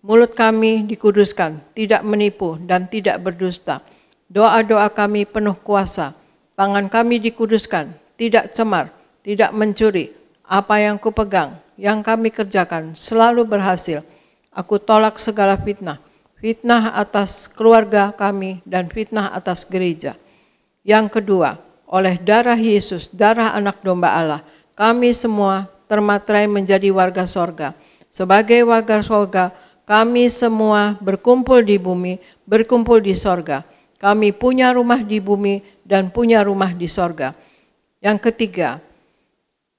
Mulut kami dikuduskan, tidak menipu dan tidak berdusta. Doa-doa kami penuh kuasa, tangan kami dikuduskan, tidak cemar, tidak mencuri. Apa yang kupegang, yang kami kerjakan selalu berhasil. Aku tolak segala fitnah, fitnah atas keluarga kami dan fitnah atas gereja. Yang kedua, oleh darah Yesus, darah anak domba Allah, kami semua termaterai menjadi warga sorga. Sebagai warga sorga, kami semua berkumpul di bumi, berkumpul di sorga. Kami punya rumah di bumi dan punya rumah di sorga. Yang ketiga,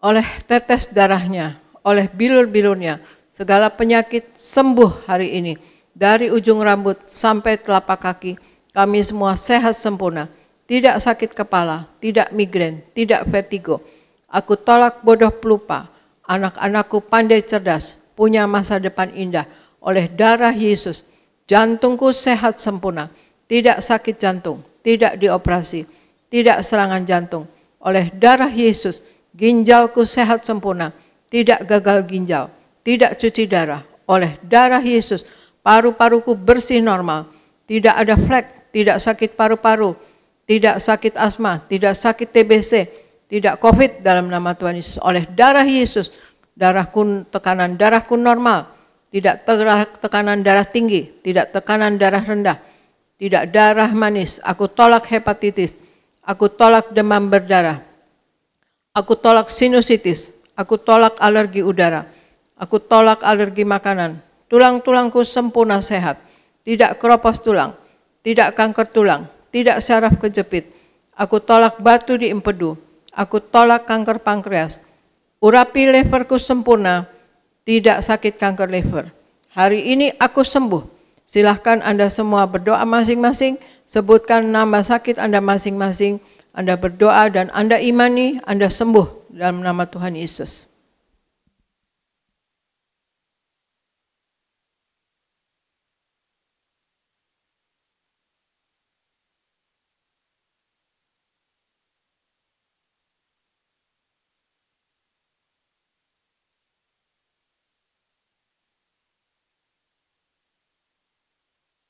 oleh tetes darahnya, oleh bilur-bilurnya, segala penyakit sembuh hari ini. Dari ujung rambut sampai telapak kaki, kami semua sehat sempurna. Tidak sakit kepala, tidak migrain, tidak vertigo. Aku tolak bodoh pelupa. Anak-anakku pandai cerdas, punya masa depan indah. Oleh darah Yesus, jantungku sehat sempurna, tidak sakit jantung, tidak dioperasi, tidak serangan jantung. Oleh darah Yesus, ginjalku sehat sempurna, tidak gagal ginjal, tidak cuci darah. Oleh darah Yesus, paru-paruku bersih normal, tidak ada flek, tidak sakit paru-paru, tidak sakit asma, tidak sakit TBC, tidak COVID dalam nama Tuhan Yesus. Oleh darah Yesus, tekanan darahku normal, tidak tekanan darah tinggi, tidak tekanan darah rendah, tidak darah manis. Aku tolak hepatitis, aku tolak demam berdarah, aku tolak sinusitis, aku tolak alergi udara, aku tolak alergi makanan. Tulang-tulangku sempurna sehat, tidak keropos tulang, tidak kanker tulang, tidak saraf kejepit. Aku tolak batu di empedu, aku tolak kanker pankreas. Urapi leverku sempurna, tidak sakit kanker lever. Hari ini aku sembuh. Silahkan Anda semua berdoa masing-masing, sebutkan nama sakit Anda masing-masing. Anda berdoa dan Anda imani, Anda sembuh dalam nama Tuhan Yesus.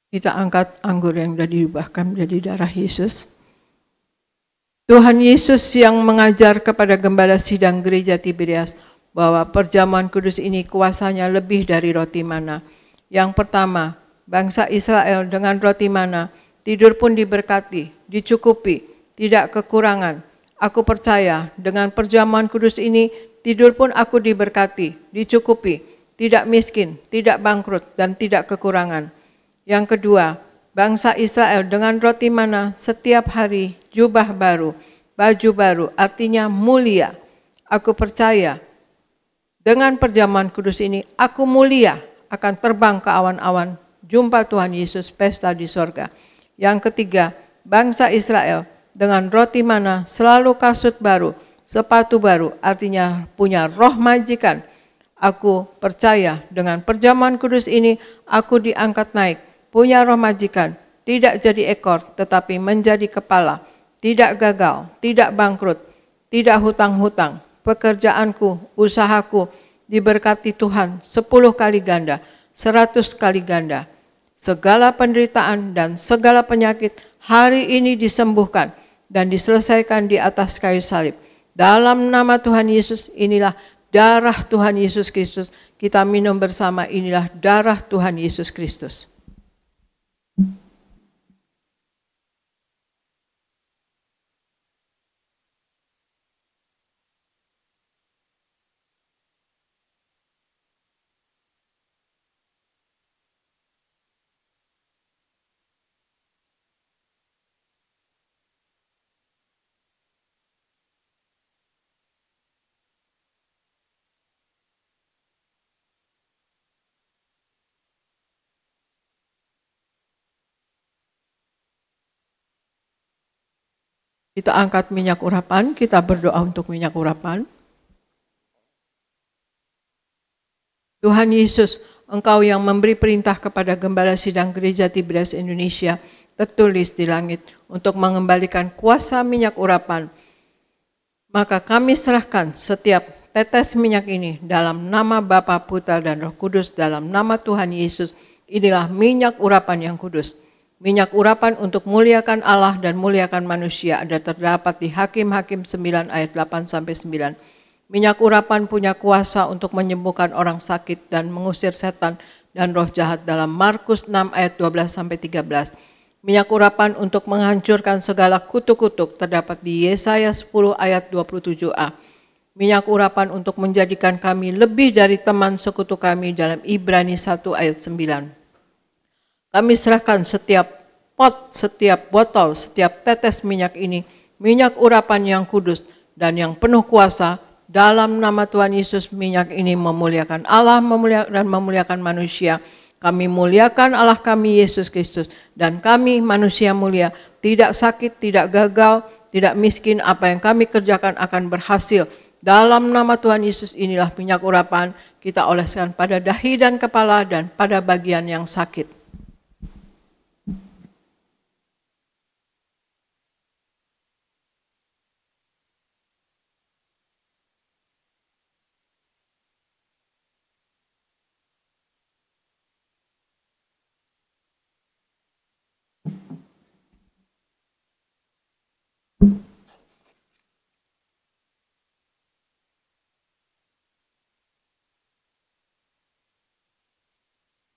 Kita angkat anggur yang sudah diubahkan menjadi darah Yesus. Tuhan Yesus yang mengajar kepada gembala sidang gereja Tiberias bahwa perjamuan kudus ini kuasanya lebih dari roti mana. Yang pertama, bangsa Israel dengan roti mana, tidur pun diberkati, dicukupi, tidak kekurangan. Aku percaya dengan perjamuan kudus ini, tidur pun aku diberkati, dicukupi, tidak miskin, tidak bangkrut, dan tidak kekurangan. Yang kedua, bangsa Israel dengan roti mana setiap hari jubah baru, baju baru, artinya mulia. Aku percaya dengan perjamuan kudus ini, aku mulia akan terbang ke awan-awan, jumpa Tuhan Yesus pesta di sorga. Yang ketiga, bangsa Israel dengan roti mana selalu kasut baru, sepatu baru, artinya punya roh majikan. Aku percaya dengan perjamuan kudus ini, aku diangkat naik, punya roh majikan, tidak jadi ekor tetapi menjadi kepala, tidak gagal, tidak bangkrut, tidak hutang-hutang. Pekerjaanku, usahaku diberkati Tuhan 10 kali ganda, 100 kali ganda. Segala penderitaan dan segala penyakit hari ini disembuhkan dan diselesaikan di atas kayu salib. Dalam nama Tuhan Yesus, inilah darah Tuhan Yesus Kristus. Kita minum bersama, inilah darah Tuhan Yesus Kristus. Kita angkat minyak urapan, kita berdoa untuk minyak urapan. Tuhan Yesus, Engkau yang memberi perintah kepada Gembala Sidang Gereja Tiberias Indonesia, tertulis di langit, untuk mengembalikan kuasa minyak urapan. Maka kami serahkan setiap tetes minyak ini dalam nama Bapa, Putra, dan Roh Kudus, dalam nama Tuhan Yesus. Inilah minyak urapan yang kudus. Minyak urapan untuk muliakan Allah dan muliakan manusia ada terdapat di Hakim-Hakim 9 ayat 8-9. Minyak urapan punya kuasa untuk menyembuhkan orang sakit dan mengusir setan dan roh jahat dalam Markus 6 ayat 12-13. Minyak urapan untuk menghancurkan segala kutuk-kutuk terdapat di Yesaya 10 ayat 27a. Minyak urapan untuk menjadikan kami lebih dari teman sekutu kami dalam Ibrani 1 ayat 9. Kami serahkan setiap pot, setiap botol, setiap tetes minyak ini, minyak urapan yang kudus dan yang penuh kuasa, dalam nama Tuhan Yesus. Minyak ini memuliakan Allah dan memuliakan manusia. Kami muliakan Allah kami Yesus Kristus, dan kami manusia mulia, tidak sakit, tidak gagal, tidak miskin. Apa yang kami kerjakan akan berhasil Dalam nama Tuhan Yesus inilah minyak urapan kita oleskan pada dahi dan kepala dan pada bagian yang sakit.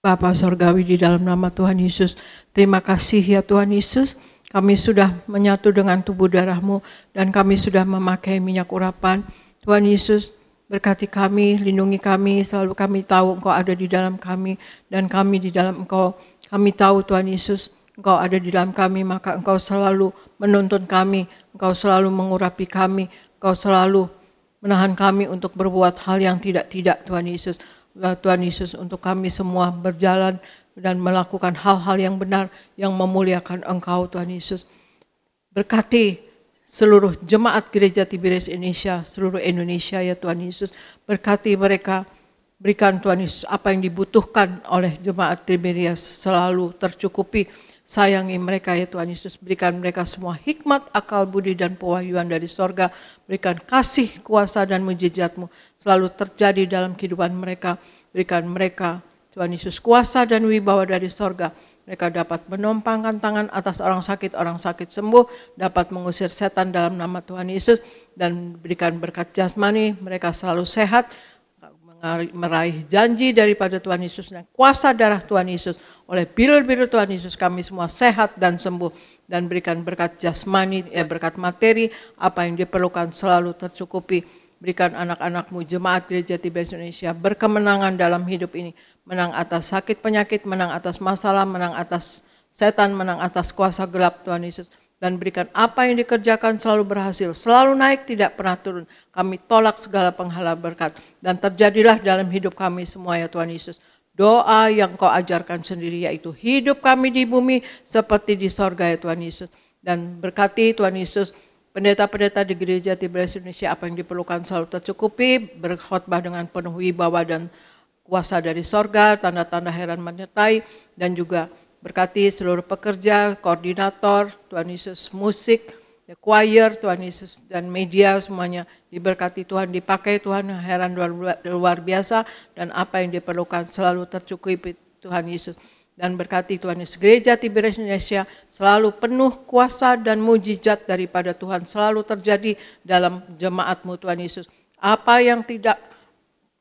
Bapa Sorgawi, di dalam nama Tuhan Yesus, terima kasih ya Tuhan Yesus, kami sudah menyatu dengan tubuh darah-Mu dan kami sudah memakai minyak urapan. Tuhan Yesus, berkati kami, lindungi kami, selalu kami tahu Engkau ada di dalam kami dan kami di dalam Engkau. Kami tahu Tuhan Yesus, Engkau ada di dalam kami, maka Engkau selalu menuntun kami, Engkau selalu mengurapi kami, Engkau selalu menahan kami untuk berbuat hal yang tidak-tidak Tuhan Yesus. Tuhan Yesus, untuk kami semua berjalan dan melakukan hal-hal yang benar yang memuliakan Engkau Tuhan Yesus. Berkati seluruh jemaat gereja Tiberias Indonesia, seluruh Indonesia ya Tuhan Yesus. Berkati mereka, berikan Tuhan Yesus apa yang dibutuhkan oleh jemaat Tiberias selalu tercukupi. Sayangi mereka ya Tuhan Yesus, berikan mereka semua hikmat, akal, budi, dan pewahyuan dari sorga. Berikan kasih, kuasa, dan mujizat-Mu selalu terjadi dalam kehidupan mereka. Berikan mereka Tuhan Yesus kuasa dan wibawa dari sorga. Mereka dapat menompangkan tangan atas orang sakit sembuh, dapat mengusir setan dalam nama Tuhan Yesus, dan berikan berkat jasmani, mereka selalu sehat, meraih janji daripada Tuhan Yesus dan kuasa darah Tuhan Yesus. Oleh bilur-bilur Tuhan Yesus kami semua sehat dan sembuh, dan berikan berkat jasmani, berkat materi, apa yang diperlukan selalu tercukupi. Berikan anak-anak-Mu jemaat gereja Tiberias Indonesia berkemenangan dalam hidup ini, menang atas sakit penyakit, menang atas masalah, menang atas setan, menang atas kuasa gelap Tuhan Yesus. Dan berikan apa yang dikerjakan selalu berhasil, selalu naik, tidak pernah turun. Kami tolak segala penghalang berkat, dan terjadilah dalam hidup kami semua ya Tuhan Yesus. Doa yang Kau ajarkan sendiri, yaitu hidup kami di bumi seperti di sorga ya Tuhan Yesus. Dan berkati Tuhan Yesus, pendeta-pendeta di gereja Tiberias Indonesia, apa yang diperlukan selalu tercukupi, berkhotbah dengan penuh wibawa dan kuasa dari sorga, tanda-tanda heran menyertai, dan juga berkati seluruh pekerja, koordinator, Tuhan Yesus, musik, choir, Tuhan Yesus, dan media semuanya diberkati Tuhan, dipakai Tuhan, heran luar biasa, dan apa yang diperlukan selalu tercukupi Tuhan Yesus. Dan berkati Tuhan Yesus, gereja Tiberias Indonesia selalu penuh kuasa dan mujizat daripada Tuhan, selalu terjadi dalam jemaat-Mu Tuhan Yesus. Apa yang tidak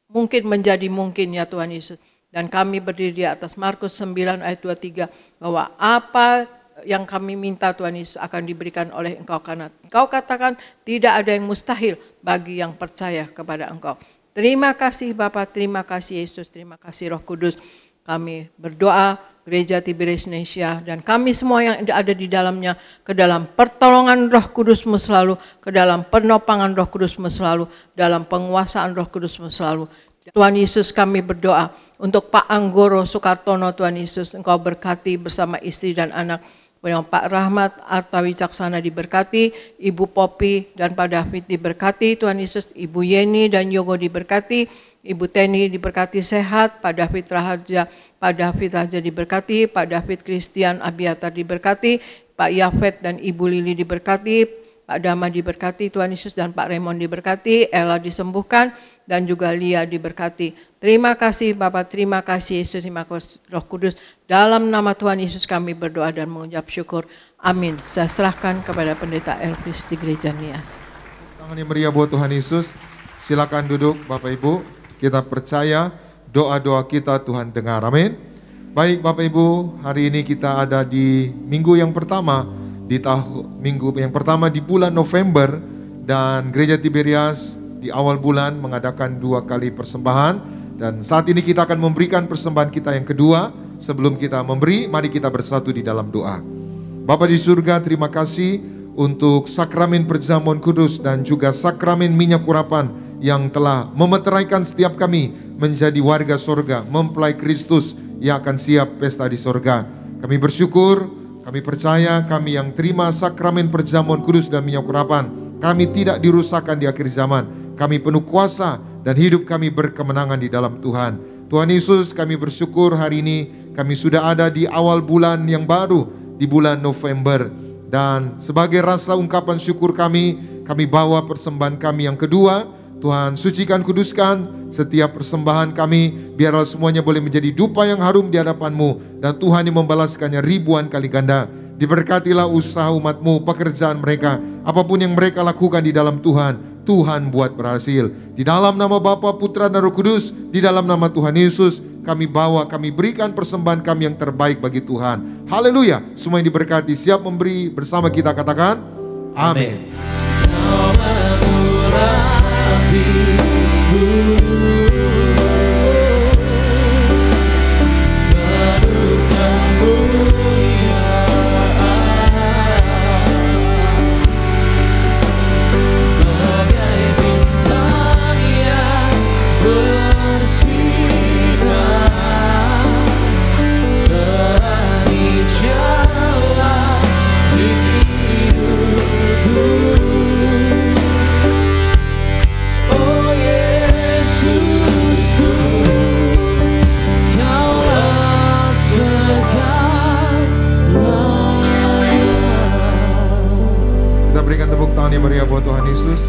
mungkin menjadi mungkin ya Tuhan Yesus. Dan kami berdiri di atas Markus 9 ayat 23 bahwa apa yang kami minta Tuhan Yesus akan diberikan oleh Engkau, karena Engkau katakan tidak ada yang mustahil bagi yang percaya kepada Engkau. Terima kasih Bapa, terima kasih Yesus, terima kasih Roh Kudus. Kami berdoa gereja Tiberias Indonesia dan kami semua yang ada di dalamnya ke dalam pertolongan Roh Kudus-Mu selalu, ke dalam penopangan Roh Kudus-Mu selalu, dalam penguasaan Roh Kudus-Mu selalu. Tuhan Yesus, kami berdoa untuk Pak Anggoro Soekartono, Tuhan Yesus, Engkau berkati bersama istri dan anak. Pak Rahmat Artawicaksana diberkati, Ibu Popi dan Pak David diberkati, Tuhan Yesus, Ibu Yeni dan Yogo diberkati, Ibu Teni diberkati sehat, Pak David Raja diberkati, Pak David Christian Abiatar diberkati, Pak Yafet dan Ibu Lili diberkati, Pak Dama diberkati, Tuhan Yesus, dan Pak Raymond diberkati, Ella disembuhkan, dan juga Lia diberkati. Terima kasih Bapak, terima kasih Yesus, terima kasih Roh Kudus. Dalam nama Tuhan Yesus kami berdoa dan mengucap syukur. Amin. Saya serahkan kepada Pendeta Elvis di Gereja Nias. Tangan yang meriah buat Tuhan Yesus. Silakan duduk Bapak Ibu. Kita percaya doa-doa kita Tuhan dengar. Amin. Baik Bapak Ibu, hari ini kita ada di minggu yang pertama. Minggu yang pertama di bulan November, dan Gereja Tiberias di awal bulan mengadakan 2 kali persembahan, dan saat ini kita akan memberikan persembahan kita yang kedua. Sebelum kita memberi, mari kita bersatu di dalam doa. Bapa di surga, terima kasih untuk sakramen perjamuan kudus dan juga sakramen minyak urapan yang telah memeteraikan setiap kami menjadi warga sorga, mempelai Kristus yang akan siap pesta di sorga. Kami bersyukur, kami percaya kami yang terima sakramen perjamuan kudus dan minyak urapan, kami tidak dirusakkan di akhir zaman. kami penuh kuasa, dan hidup kami berkemenangan di dalam Tuhan. Tuhan Yesus, kami bersyukur hari ini kami sudah ada di awal bulan yang baru, di bulan November. Dan sebagai rasa ungkapan syukur kami bawa persembahan kami yang kedua. Tuhan, sucikan, kuduskan setiap persembahan kami, biarlah semuanya boleh menjadi dupa yang harum di hadapan-Mu, dan Tuhan yang membalaskannya ribuan kali ganda. Diberkatilah usaha umat-Mu, pekerjaan mereka, apapun yang mereka lakukan di dalam Tuhan, Tuhan buat berhasil. Di dalam nama Bapa, Putra, dan Roh Kudus, di dalam nama Tuhan Yesus, kami berikan persembahan kami yang terbaik bagi Tuhan. Haleluya. Semua yang diberkati siap memberi, bersama kita katakan amin. Yang meriah buat Tuhan Yesus.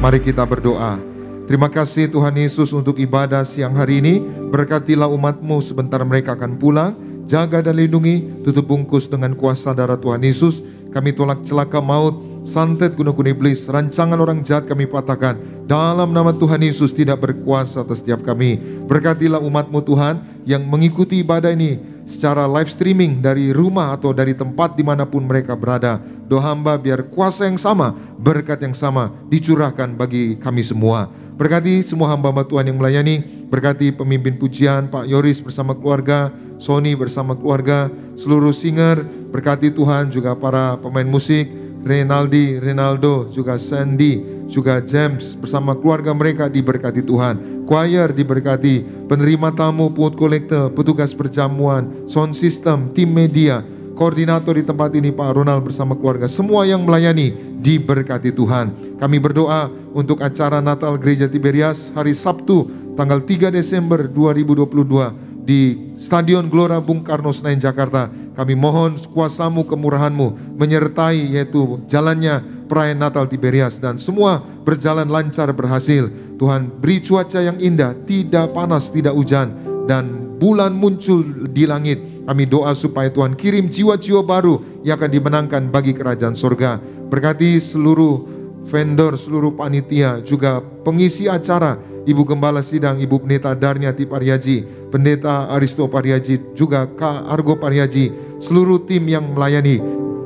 Mari kita berdoa. Terima kasih Tuhan Yesus untuk ibadah siang hari ini. Berkatilah umat-Mu sebentar mereka akan pulang. Jaga dan lindungi, tutup bungkus dengan kuasa darah Tuhan Yesus. Kami tolak celaka maut, santet guna-guna iblis, rancangan orang jahat kami patahkan. Dalam nama Tuhan Yesus tidak berkuasa atas setiap kami. Berkatilah umat-Mu Tuhan yang mengikuti ibadah ini secara live streaming dari rumah atau dari tempat dimanapun mereka berada. Doa hamba biar kuasa yang sama, berkat yang sama dicurahkan bagi kami semua. Berkati semua hamba-hamba Tuhan yang melayani. Berkati pemimpin pujian Pak Yoris bersama keluarga, Sony bersama keluarga, seluruh singer. Berkati Tuhan juga para pemain musik, Renaldo, juga Sandy, juga James bersama keluarga mereka diberkati Tuhan. Choir diberkati, penerima tamu, pungut kolektor, petugas perjamuan, sound system, tim media, koordinator di tempat ini Pak Ronald bersama keluarga, semua yang melayani diberkati Tuhan. Kami berdoa untuk acara Natal Gereja Tiberias hari Sabtu tanggal 3 Desember 2022 di Stadion Gelora Bung Karno Senayan Jakarta. Kami mohon kuasa-Mu, kemurahan-Mu menyertai yaitu jalannya perayaan Natal Tiberias, dan semua berjalan lancar, berhasil. Tuhan beri cuaca yang indah, tidak panas, tidak hujan, dan bulan muncul di langit. Kami doa supaya Tuhan kirim jiwa-jiwa baru yang akan dimenangkan bagi kerajaan surga. Berkati seluruh vendor, seluruh panitia, juga pengisi acara, Ibu Gembala Sidang, Ibu Pendeta Darniati Pariaji, Pendeta Aristo Pariaji, juga Kak Argo Pariaji, seluruh tim yang melayani,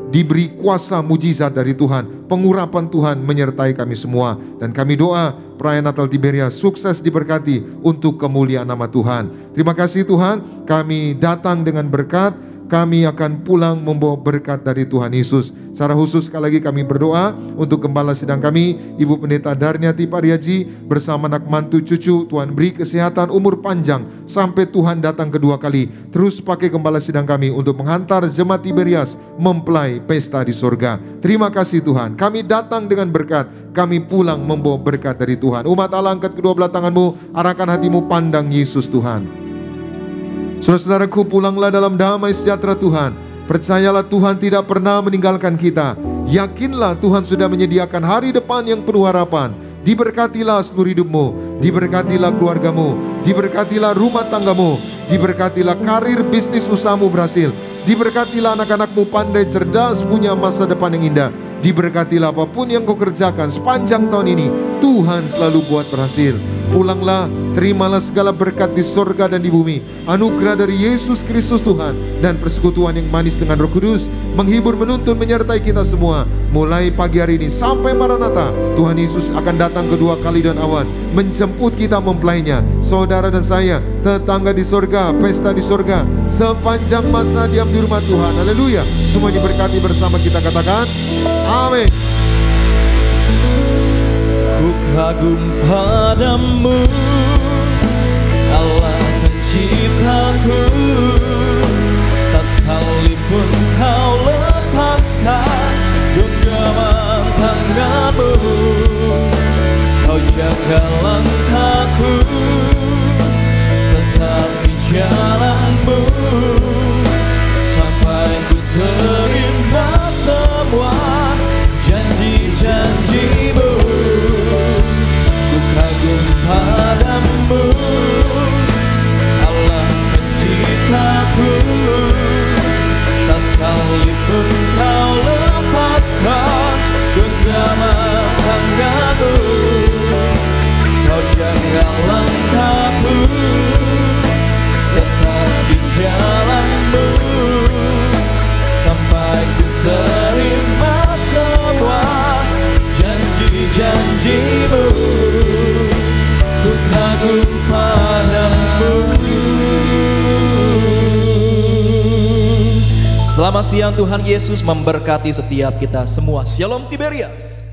diberi kuasa mujizat dari Tuhan, pengurapan Tuhan menyertai kami semua. Dan kami doa perayaan Natal Tiberias sukses, diberkati untuk kemuliaan nama Tuhan. Terima kasih Tuhan, kami datang dengan berkat, kami akan pulang membawa berkat dari Tuhan Yesus. Secara khusus sekali lagi kami berdoa untuk Gembala Sidang kami, Ibu Pendeta Darniati Pariaji bersama anak mantu cucu. Tuhan beri kesehatan, umur panjang sampai Tuhan datang kedua kali. Terus pakai Gembala Sidang kami untuk menghantar jemaat Tiberias mempelai pesta di surga. Terima kasih Tuhan, kami datang dengan berkat, kami pulang membawa berkat dari Tuhan. Umat Allah, angkat kedua belah tanganmu, arahkan hatimu, pandang Yesus Tuhan. Saudara-saudaraku, pulanglah dalam damai sejahtera Tuhan. Percayalah Tuhan tidak pernah meninggalkan kita. Yakinlah Tuhan sudah menyediakan hari depan yang penuh harapan. Diberkatilah seluruh hidupmu, diberkatilah keluargamu, diberkatilah rumah tanggamu, diberkatilah karir bisnis usahamu berhasil, diberkatilah anak-anakmu pandai cerdas punya masa depan yang indah. Diberkatilah apapun yang kau kerjakan sepanjang tahun ini, Tuhan selalu buat berhasil. Pulanglah, terimalah segala berkat di sorga dan di bumi. Anugerah dari Yesus Kristus Tuhan dan persekutuan yang manis dengan Roh Kudus menghibur, menuntun, menyertai kita semua. Mulai pagi hari ini sampai Maranatha, Tuhan Yesus akan datang kedua kali dan awan menjemput kita mempelainya. Saudara dan saya, tetangga di sorga, pesta di sorga, sepanjang masa diam di rumah Tuhan. Haleluya. Semua diberkati bersama kita katakan amin. Ku kagum padamu, Allah penciptaku. Tak sekalipun kau lepaskan genggaman tanganmu. Kau jaga langkahku, tetap di jalanmu, sampai ku terima semua janji-janjimu. Ku kagum padamu, Allah penciptaku, tak sekalipun kau lepaskan genggaman tanganmu. Kau jaga langkahku, tetap di jalanmu, sampai ku terima semua janji-janjimu. Ku kagum padamu. Selamat siang, Tuhan Yesus memberkati setiap kita semua. Shalom Tiberias.